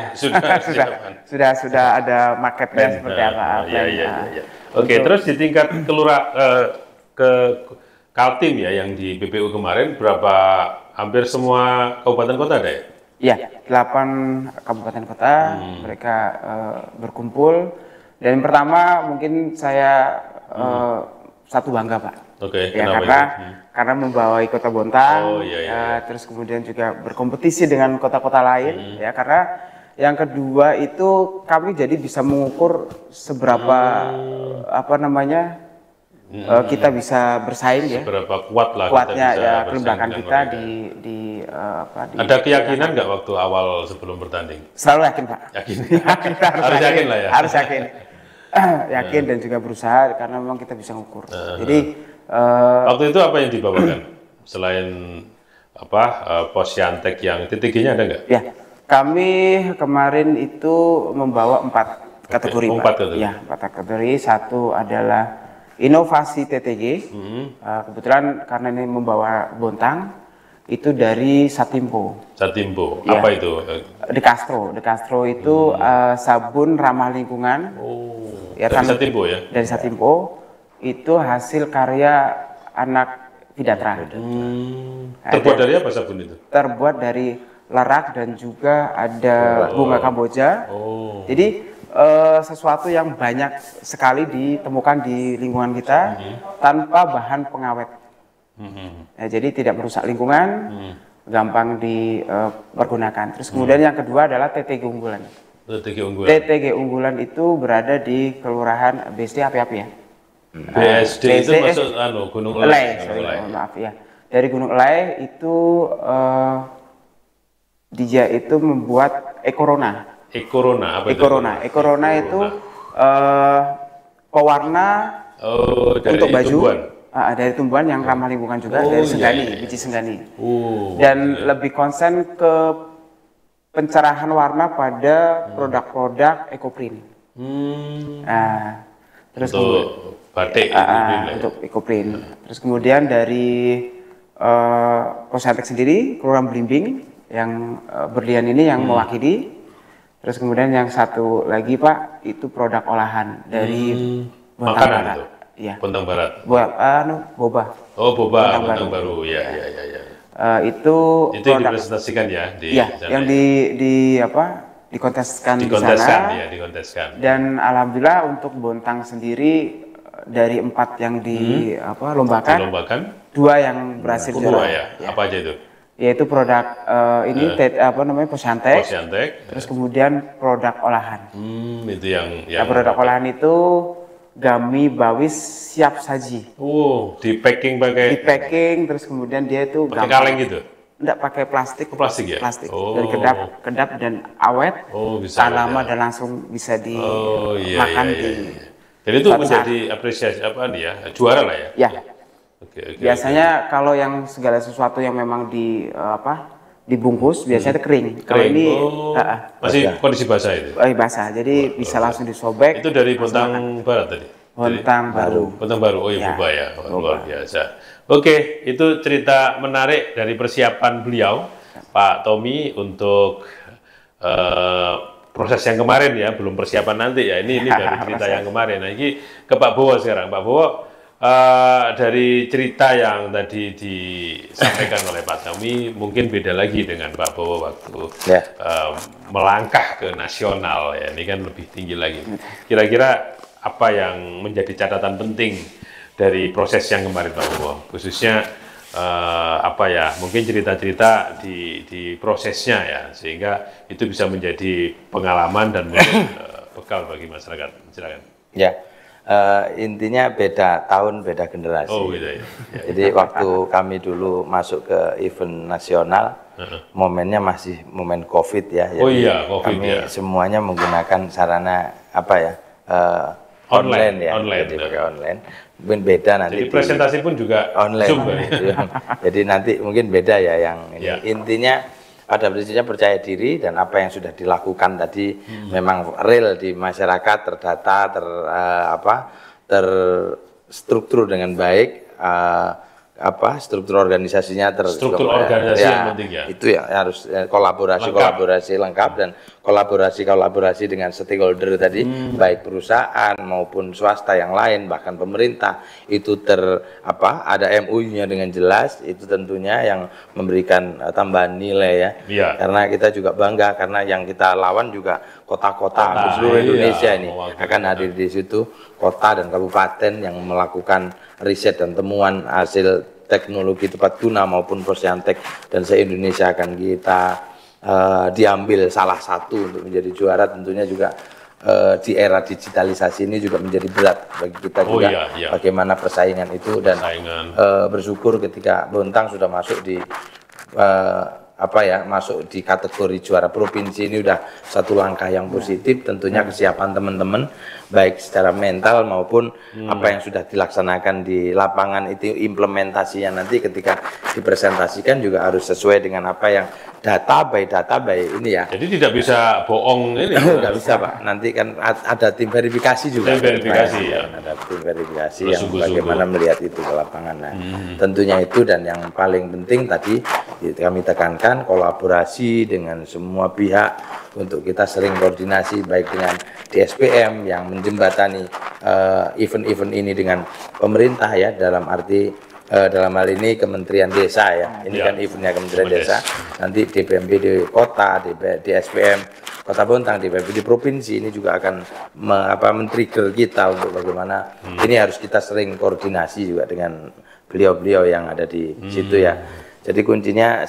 sudah ada marketnya seperti apa. Oke, terus di tingkat ke Kaltim ya, yang di BPU kemarin hampir semua kabupaten kota ada ya? Iya, 8 kabupaten kota mereka berkumpul. Dan yang pertama mungkin saya satu bangga, Pak. Ya, karena membawai Kota Bontang, terus kemudian juga berkompetisi dengan kota-kota lain, ya, karena yang kedua itu kami jadi bisa mengukur seberapa kita bisa bersaing ya. Seberapa kuatnya ya kelembagaan kita di ada keyakinan nggak waktu awal sebelum bertanding? Selalu yakin, Pak. Harus yakin lah ya. Harus yakin. Yakin dan juga berusaha karena memang kita bisa mengukur. Jadi waktu itu apa yang dibawakan selain Posyantek yang TTG-nya ada nggak? Ya, kami kemarin itu membawa 4 kategori. 4 kategori. Ya, 4 kategori. Satu adalah inovasi TTG, kebetulan karena ini membawa Bontang, itu dari Satimpo. Apa itu? De Castro itu sabun ramah lingkungan. Dari Satimpo ya? Dari Satimpo, itu hasil karya anak Vidatra. Terbuat dari apa sabun itu? Terbuat dari lerak dan juga ada bunga Kamboja. Jadi sesuatu yang banyak sekali ditemukan di lingkungan kita tanpa bahan pengawet. Jadi tidak merusak lingkungan, gampang dipergunakan. Terus kemudian yang kedua adalah TTG unggulan. TTG unggulan itu berada di Kelurahan BSD Api-Api ya. BSD itu maksud Gunung Elai. Maaf ya. Dari Gunung Elai itu dia itu membuat Ekorona. Apa itu? Ekorona itu pewarna untuk baju dari tumbuhan yang ramah lingkungan juga, dari senggani, biji senggani. Dan lebih konsen ke pencerahan warna pada produk-produk ekoprint. Terus untuk batik untuk ekoprint. Terus kemudian dari Posyantek sendiri, Kelurahan Belimbing yang berlian ini yang mewakili. Terus kemudian yang satu lagi, Pak, itu produk olahan dari Bontang Barat. Iya. Bontang Barat. Boba. Boba, Bontang Baru. Ya. Itu dipresentasikan ya di yang dikonteskan di sana. Dikonteskan. Dan alhamdulillah untuk Bontang sendiri dari 4 yang dilombakan, 2 yang berhasil juara. Apa aja itu? Yaitu produk Posyantek. Terus kemudian produk olahan. Itu yang produk olahan itu gami bawis siap saji. Di packing terus kemudian dia itu pakai kaleng gitu. enggak pakai plastik. Plastik ya? Plastik. Dari kedap dan awet. Bisa. Tahan lama dan langsung bisa dimakan Jadi itu menjadi apresiasi apa nih ya? Juara lah ya? Ya. Biasanya kalau yang segala sesuatu yang memang dibungkus biasanya itu kering. Kalau ini masih kondisi basah itu. Basah. Jadi bisa langsung disobek. Itu dari Bontang Barat tadi. Bontang Baru. Bontang Baru. Oh iya, Boba ya. Luar biasa. Oke, itu cerita menarik dari persiapan beliau, Pak Tommy, untuk proses yang kemarin ya, belum persiapan nanti ya. Ini dari cerita yang kemarin. Nah, ini ke Pak Bowo sekarang. Pak Bowo, dari cerita yang tadi disampaikan oleh Pak Tommy, mungkin beda lagi dengan Pak Bowo waktu melangkah ke nasional ya. Ini kan lebih tinggi lagi. Kira-kira apa yang menjadi catatan penting dari proses yang kemarin Pak Bowo, khususnya mungkin cerita-cerita di prosesnya ya, sehingga itu bisa menjadi pengalaman dan bekal bagi masyarakat. Silakan. Ya. Intinya beda tahun, beda generasi. Oh, beda ya. Jadi waktu kami dulu masuk ke event nasional, momennya masih momen COVID ya. Jadi COVID kami semuanya menggunakan sarana online ya. Jadi pakai online. Mungkin beda nanti. Jadi presentasi pun juga online. Zoom, Jadi nanti mungkin beda ya yang ini. Intinya pada prinsipnya percaya diri dan apa yang sudah dilakukan tadi memang real di masyarakat, terdata, terstruktur dengan baik, struktur organisasinya struktur organisasi yang penting ya. Itu yang harus kolaborasi lengkap dan kolaborasi dengan stakeholder tadi, baik perusahaan maupun swasta yang lain, bahkan pemerintah itu ada MOU-nya dengan jelas. Itu tentunya yang memberikan tambahan nilai ya. Karena kita juga bangga karena yang kita lawan juga kota-kota di seluruh Indonesia ini akan hadir di situ, kota dan kabupaten yang melakukan riset dan temuan hasil teknologi tepat guna maupun Posyantek dan se-Indonesia akan kita diambil salah satu untuk menjadi juara. Tentunya juga di era digitalisasi ini juga menjadi berat bagi kita juga bagaimana persaingan itu dan bersyukur ketika Bontang sudah masuk di masuk di kategori juara provinsi ini udah satu langkah yang positif. Tentunya kesiapan teman-teman baik secara mental maupun apa yang sudah dilaksanakan di lapangan itu implementasinya nanti ketika dipresentasikan juga harus sesuai dengan apa yang data by ini ya. Jadi tidak bisa bohong ini. Tidak bisa Pak. Nanti kan ada tim verifikasi juga. Tim verifikasi ya. Ada tim verifikasi yang bagaimana melihat itu ke lapangan. Nah, tentunya itu dan yang paling penting tadi kami tekankan kolaborasi dengan semua pihak untuk kita sering koordinasi baik dengan DSPM yang menjembatani event-event ini dengan pemerintah ya, dalam arti dalam hal ini Kementerian Desa ya. Ini kan eventnya Kementerian Desa. Nanti DPMPD kota, DSPM Kota Bontang, DPMPD provinsi ini juga akan men-trigger kita untuk bagaimana ini harus kita sering koordinasi juga dengan beliau-beliau yang ada di situ ya. Jadi kuncinya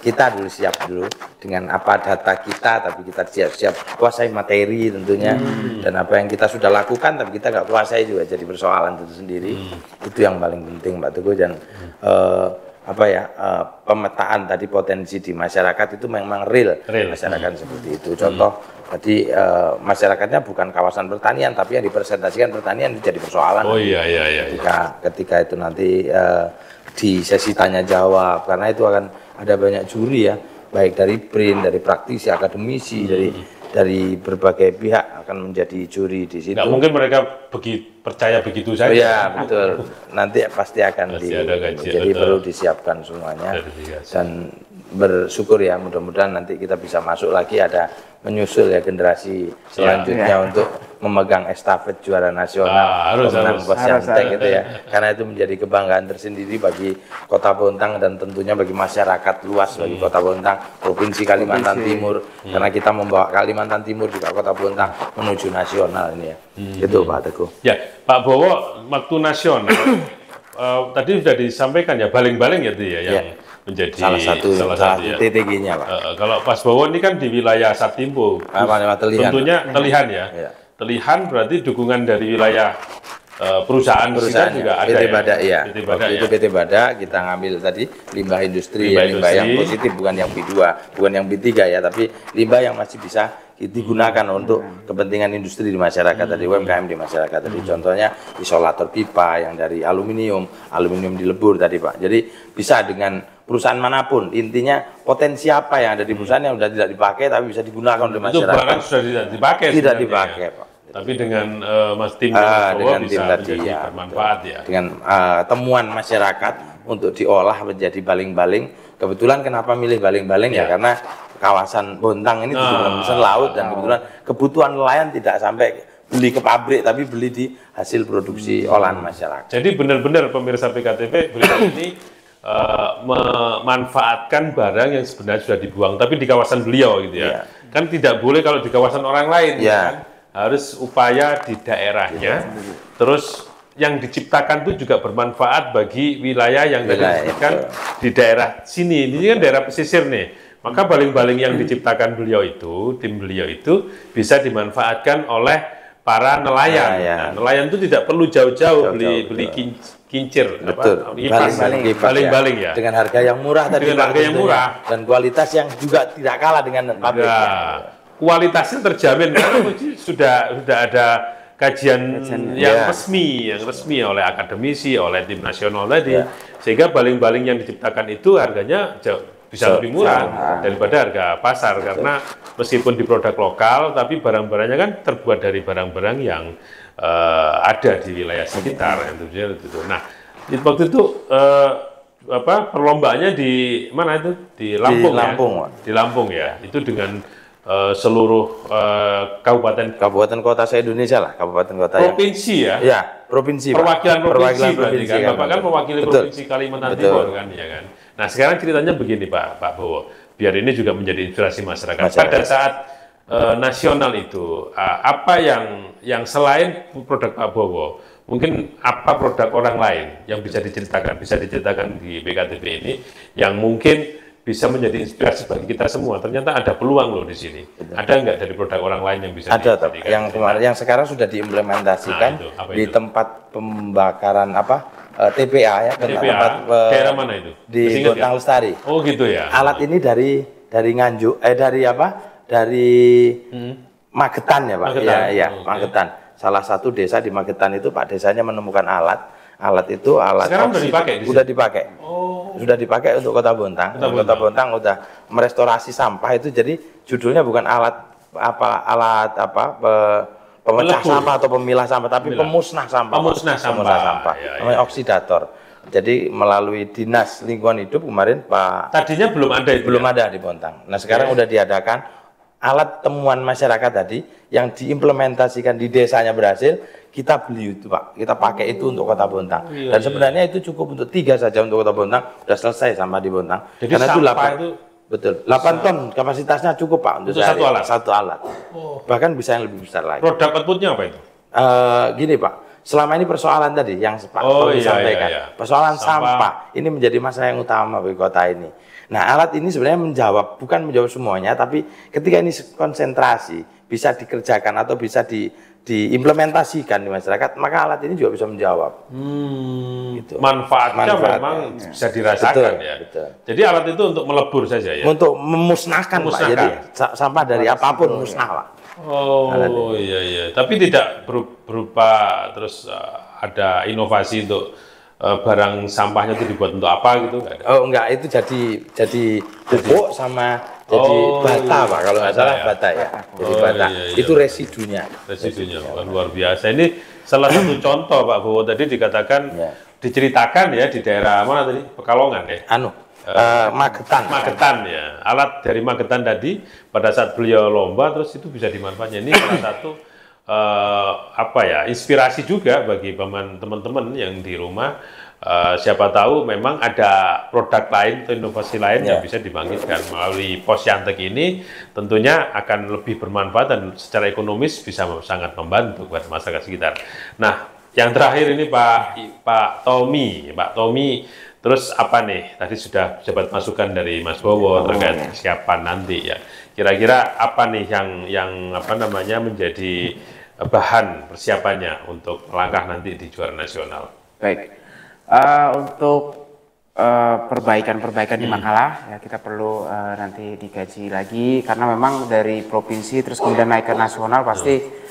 kita siap dulu dengan apa data kita, tapi kita siap kuasai materi tentunya, dan apa yang kita sudah lakukan tapi kita nggak kuasai juga jadi persoalan itu sendiri. Itu yang paling penting Pak Teguh. Dan pemetaan tadi potensi di masyarakat itu memang real. Masyarakat seperti itu. Contoh tadi masyarakatnya bukan kawasan pertanian tapi yang dipresentasikan pertanian itu jadi persoalan. Ketika itu nanti di sesi tanya jawab, karena itu akan ada banyak juri ya, baik dari BRIN, dari praktisi, akademisi, dari berbagai pihak akan menjadi juri di situ. Nggak mungkin mereka percaya begitu saja. Iya betul, nanti pasti akan jadi perlu disiapkan semuanya. Dan bersyukur ya, mudah-mudahan nanti kita bisa masuk lagi, ada menyusul ya generasi selanjutnya untuk memegang estafet juara nasional pemenang Posyantek itu ya, karena itu menjadi kebanggaan tersendiri bagi Kota Bontang dan tentunya bagi masyarakat luas, bagi Kota Bontang, Provinsi Kalimantan Timur, karena kita membawa Kalimantan Timur juga Kota Bontang menuju nasional ini ya. Itu Pak Teguh. Ya Pak Bowo, waktu nasional tadi sudah disampaikan ya, baling-baling ya itu ya yang menjadi salah satu TTG-nya Pak. Kalau Pak Bowo ini kan di wilayah Satimbo, tentunya Telihan ya. Telihan berarti dukungan dari wilayah perusahaan kita juga ada PT Badak ya. PT Badak, Waktu itu PT Badak kita ngambil tadi limbah industri, limbah yang positif, bukan yang B2, bukan yang B3 ya, tapi limbah yang masih bisa digunakan untuk kepentingan industri di masyarakat tadi, UMKM di masyarakat tadi. Contohnya isolator pipa yang dari aluminium dilebur tadi Pak. Jadi bisa dengan perusahaan manapun, intinya potensi apa yang ada di perusahaan yang sudah tidak dipakai tapi bisa digunakan oleh masyarakat. Itu barang sudah tidak dipakai. Tidak dipakai Pak. Tapi dengan Mas tim dengan tim tadi ya, bermanfaat ya. Dengan temuan masyarakat untuk diolah menjadi baling-baling. Kebetulan kenapa milih baling-baling ya karena kawasan Bontang ini di kawasan laut dan kebetulan kebutuhan nelayan tidak sampai beli ke pabrik tapi beli di hasil produksi olahan masyarakat. Jadi benar-benar pemirsa PKTV berita ini memanfaatkan barang yang sebenarnya sudah dibuang tapi di kawasan beliau gitu ya. Kan tidak boleh kalau di kawasan orang lain kan. Harus upaya di daerahnya, terus yang diciptakan itu juga bermanfaat bagi wilayah yang disebutkan di daerah sini. Ini kan daerah pesisir nih. Maka baling-baling yang diciptakan beliau itu, tim beliau itu bisa dimanfaatkan oleh para nelayan. Nah, nelayan itu tidak perlu jauh-jauh beli kincir, baling-baling ya. Dengan harga yang murah tadi. Dengan harga yang murah dan kualitas yang juga tidak kalah dengan pabriknya. Kualitasnya terjamin karena sudah ada kajian yang resmi oleh akademisi, oleh tim nasional tadi, sehingga baling-baling yang diciptakan itu harganya bisa lebih murah daripada harga pasar karena meskipun di produk lokal, tapi barang-barangnya kan terbuat dari barang-barang yang ada di wilayah sekitar. Nah, waktu itu perlombaannya di mana itu? Di Lampung. Di Lampung ya. Itu dengan seluruh kabupaten kota se-Indonesia lah, kabupaten kota provinsi ya provinsi perwakilan provinsi berarti kan Bapak kan mewakili provinsi Kalimantan Timur kan ya kan. Nah sekarang ceritanya begini Pak Bowo, biar ini juga menjadi inspirasi masyarakat. Pada saat nasional itu apa yang selain produk Pak Bowo, mungkin apa produk orang lain yang bisa diceritakan di BKTV ini yang mungkin bisa menjadi inspirasi bagi kita semua. Ternyata ada peluang loh di sini. Ada nggak dari produk orang lain yang bisa yang kemarin, yang sekarang sudah diimplementasikan di tempat pembakaran TPA ya, tempat daerah mana itu? Di Bontang Lestari. Oh gitu ya. Alat ini dari Nganjuk, dari Magetan ya Pak. Magetan. Salah satu desa di Magetan itu Pak desanya menemukan alat itu sekarang sudah dipakai. Sudah dipakai untuk Kota Bontang. Kota Bontang udah merestorasi sampah itu, jadi judulnya bukan alat pemecah sampah atau pemilah sampah, tapi pemusnah sampah. Pemusnah sampah. Namanya oksidator. Jadi melalui Dinas Lingkungan Hidup kemarin Pak. Tadinya belum ada itu. Belum ada di Bontang. Nah sekarang udah diadakan alat temuan masyarakat tadi yang diimplementasikan di desanya berhasil, kita beli itu Pak, kita pakai itu untuk Kota Bontang. Dan sebenarnya itu cukup untuk 3 saja untuk Kota Bontang, sudah selesai sampah di Bontang. Jadi karena itu 8 ton kapasitasnya cukup Pak untuk satu alat. Bahkan bisa yang lebih besar lagi. Produk outputnya apa itu? Gini Pak, selama ini persoalan tadi yang Pak Tommy sampaikan, persoalan sampah ini menjadi masalah yang utama bagi kota ini. Nah, alat ini sebenarnya bukan menjawab semuanya, tapi ketika ini konsentrasi, bisa dikerjakan atau bisa diimplementasikan di masyarakat, maka alat ini juga bisa menjawab. Gitu. Manfaatnya memang bisa dirasakan ya. Betul. Jadi alat itu untuk melebur saja ya? Untuk memusnahkan. Pak. Jadi sampah dari apapun musnah Pak. Oh iya. Tapi tidak berupa terus ada inovasi untuk barang sampahnya itu dibuat untuk apa gitu? Nggak ada? Oh enggak, itu jadi pupuk sama jadi bata Pak, kalau nggak salah bata ya. Jadi bata, itu residunya. Luar biasa. Ini salah satu contoh Pak Bowo, tadi dikatakan, diceritakan ya di daerah mana tadi? Pekalongan ya? Magetan ya. Alat dari Magetan tadi pada saat beliau lomba terus itu bisa dimanfaatkan. Ini salah satu inspirasi juga bagi teman-teman yang di rumah. Siapa tahu memang ada produk lain atau inovasi lain yang bisa dibangkitkan melalui Posyantek ini, tentunya akan lebih bermanfaat dan secara ekonomis bisa sangat membantu buat masyarakat sekitar. Nah, yang terakhir ini Pak Tommy, terus apa nih? Tadi sudah dapat masukan dari Mas Bowo terkait kesiapan nanti ya. Kira-kira apa nih yang menjadi bahan persiapannya untuk langkah nanti di juara nasional? Baik, untuk perbaikan-perbaikan di makalah ya kita perlu nanti dikaji lagi karena memang dari provinsi terus kemudian naik ke nasional pasti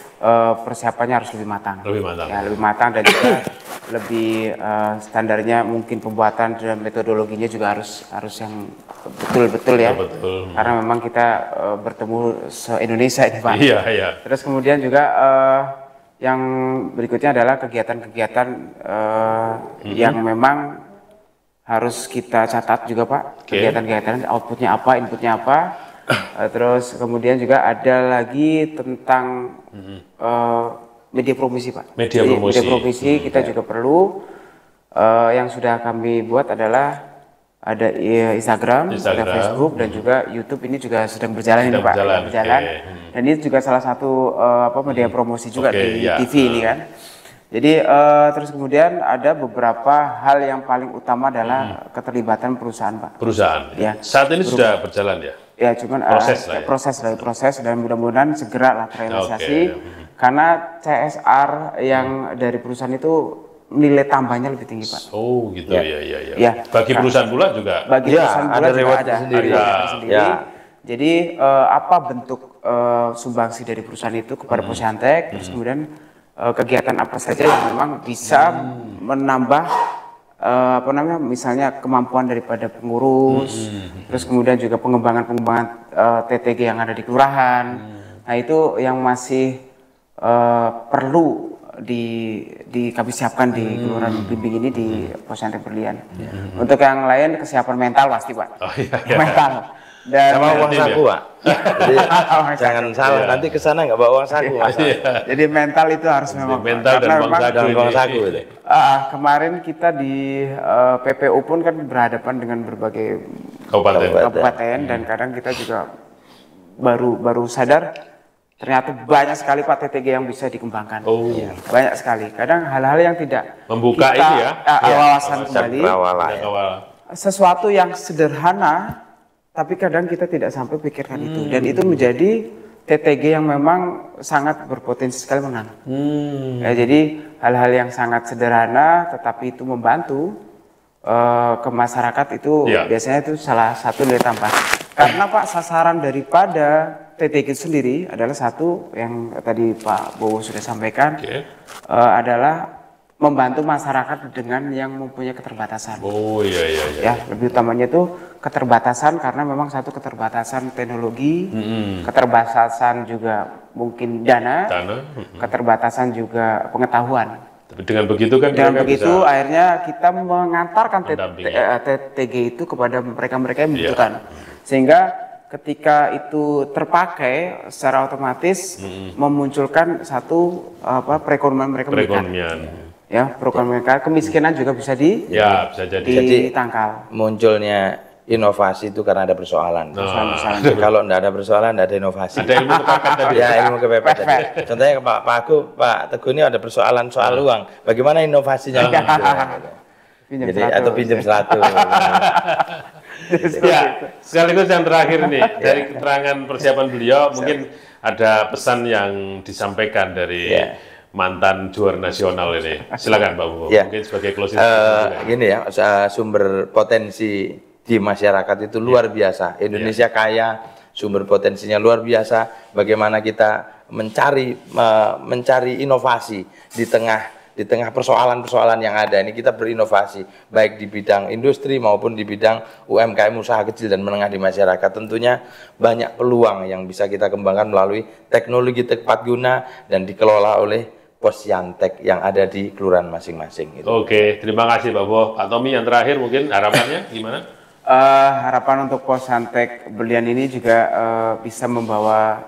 persiapannya harus lebih matang. Ya, lebih matang dan juga lebih standarnya mungkin pembuatan dan metodologinya juga harus yang betul-betul ya. Betul. Karena memang kita bertemu se-Indonesia ini Pak. Iya, iya. Terus kemudian juga yang berikutnya adalah kegiatan-kegiatan yang memang harus kita catat juga Pak, kegiatan-kegiatan outputnya apa, inputnya apa, terus kemudian juga ada lagi tentang media promosi Pak. Media promosi kita juga perlu, yang sudah kami buat adalah ada Instagram, ada Facebook dan juga YouTube ini juga sedang berjalan ini Pak, berjalan. Dan ini juga salah satu media promosi juga di TV ini kan. Jadi terus kemudian ada beberapa hal yang paling utama adalah keterlibatan perusahaan Pak. Perusahaan. Ya. Saat ini sudah berjalan ya. Ya cuman proses dan mudah-mudahan segera lah terrealisasi karena CSR yang dari perusahaan itu nilai tambahnya lebih tinggi Pak. Oh gitu ya. Bagi perusahaan pula juga. Bagi perusahaan pula juga ada sendiri. Jadi apa bentuk sumbangsi dari perusahaan itu kepada Posyantek, terus kemudian kegiatan apa saja yang memang bisa menambah misalnya kemampuan daripada pengurus, terus kemudian juga pengembangan TTG yang ada di kelurahan. Nah itu yang masih perlu kami siapkan di Kelurahan Blimbing ini di Posyantek Berlian. Untuk yang lain kesiapan mental pasti Pak. Mental. Dan sama uang saku Pak. Jadi jangan salah nanti ke sana nggak bawa uang saku Mas. Jadi mental itu harus memang mental dan uang saku. Kemarin kita di PPU pun kan berhadapan dengan berbagai kabupaten dan kadang kita juga baru sadar ternyata banyak sekali Pak TTG yang bisa dikembangkan. Banyak sekali. Kadang hal-hal yang tidak membuka ini ya. Wawasan kembali. Sesuatu yang sederhana tapi kadang kita tidak sampai pikirkan itu dan itu menjadi TTG yang memang sangat berpotensi sekali menang. Ya, jadi hal-hal yang sangat sederhana tetapi itu membantu ke masyarakat itu biasanya itu salah satu nilai tambah. Karena Pak sasaran daripada TTG sendiri adalah satu yang tadi Pak Bowo sudah sampaikan adalah membantu masyarakat dengan yang mempunyai keterbatasan. Ya, lebih utamanya itu keterbatasan karena memang satu keterbatasan teknologi, keterbatasan juga mungkin dana, keterbatasan juga pengetahuan. Tapi dengan begitu kan dengan begitu akhirnya kita mengantarkan TTG itu kepada mereka-mereka yang membutuhkan. Sehingga ketika itu terpakai secara otomatis memunculkan satu perekonomian mereka meningkat. Ya, program mereka kemiskinan juga bisa bisa jadi ditangkal. Munculnya inovasi itu karena ada persoalan. Kalau tidak ada persoalan, tidak ada inovasi. Ada ilmu kepepet tadi. Ya, ilmu kepepet tadi. Contohnya Pak Teguh ini ada persoalan soal uang. Bagaimana inovasinya? Jadi atau pinjam 100. Ya, sekaligus yang terakhir nih dari keterangan persiapan beliau, mungkin ada pesan yang disampaikan dari mantan juara nasional ini. Silakan Pak Bowo. Mungkin sebagai closing. Gini ya, sumber potensi di masyarakat itu luar biasa. Indonesia kaya, sumber potensinya luar biasa. Bagaimana kita mencari inovasi di tengah persoalan-persoalan yang ada ini, kita berinovasi baik di bidang industri maupun di bidang UMKM, usaha kecil dan menengah di masyarakat. Tentunya banyak peluang yang bisa kita kembangkan melalui teknologi tepat guna dan dikelola oleh Posyantek yang ada di kelurahan masing-masing. Oke, terima kasih Pak Bowo. Pak Tommy yang terakhir mungkin harapannya gimana? Harapan untuk Posyantek Berlian ini juga bisa membawa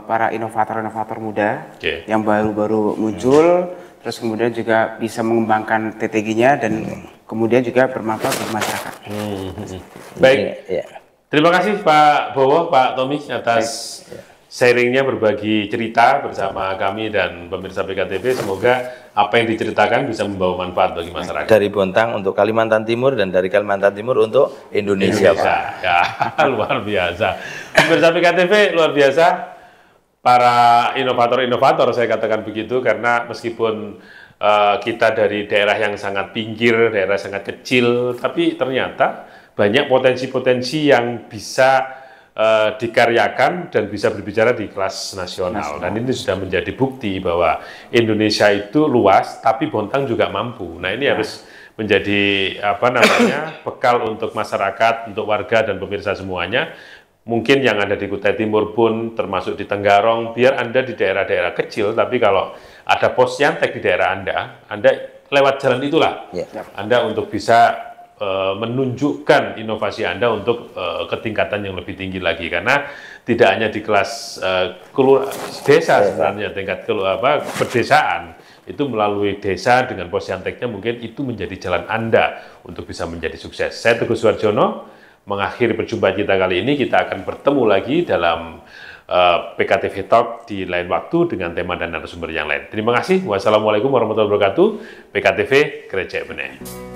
para inovator-inovator muda yang baru-baru muncul, terus kemudian juga bisa mengembangkan TTG-nya dan kemudian juga bermanfaat bagi masyarakat. Baik, terima kasih Pak Bowo, Pak Tommy atas sharingnya, berbagi cerita bersama kami dan pemirsa PKTV. Semoga apa yang diceritakan bisa membawa manfaat bagi masyarakat. Dari Bontang untuk Kalimantan Timur dan dari Kalimantan Timur untuk Indonesia. Ya, luar biasa. Pemirsa PKTV luar biasa. para inovator-inovator, saya katakan begitu, karena meskipun kita dari daerah yang sangat pinggir, daerah sangat kecil, tapi ternyata banyak potensi-potensi yang bisa dikaryakan dan bisa berbicara di kelas nasional. Dan ini sudah menjadi bukti bahwa Indonesia itu luas, tapi Bontang juga mampu. Nah, ini harus menjadi bekal untuk masyarakat, untuk warga dan pemirsa semuanya. Mungkin yang ada di Kutai Timur pun, termasuk di Tenggarong, biar Anda di daerah-daerah kecil, tapi kalau ada Posyantek di daerah Anda lewat jalan itulah, Anda untuk bisa menunjukkan inovasi Anda untuk ketingkatan yang lebih tinggi lagi. Karena tidak hanya di kelas desa sebenarnya, tingkat pedesaan, itu melalui desa dengan Posyanteknya mungkin itu menjadi jalan Anda untuk bisa menjadi sukses. Saya Teguh Suwarjono, mengakhiri perjumpaan kita kali ini. Kita akan bertemu lagi dalam PKTV Talk di lain waktu dengan tema dan narasumber yang lain. Terima kasih. Wassalamualaikum warahmatullahi wabarakatuh. PKTV Krecek Benih.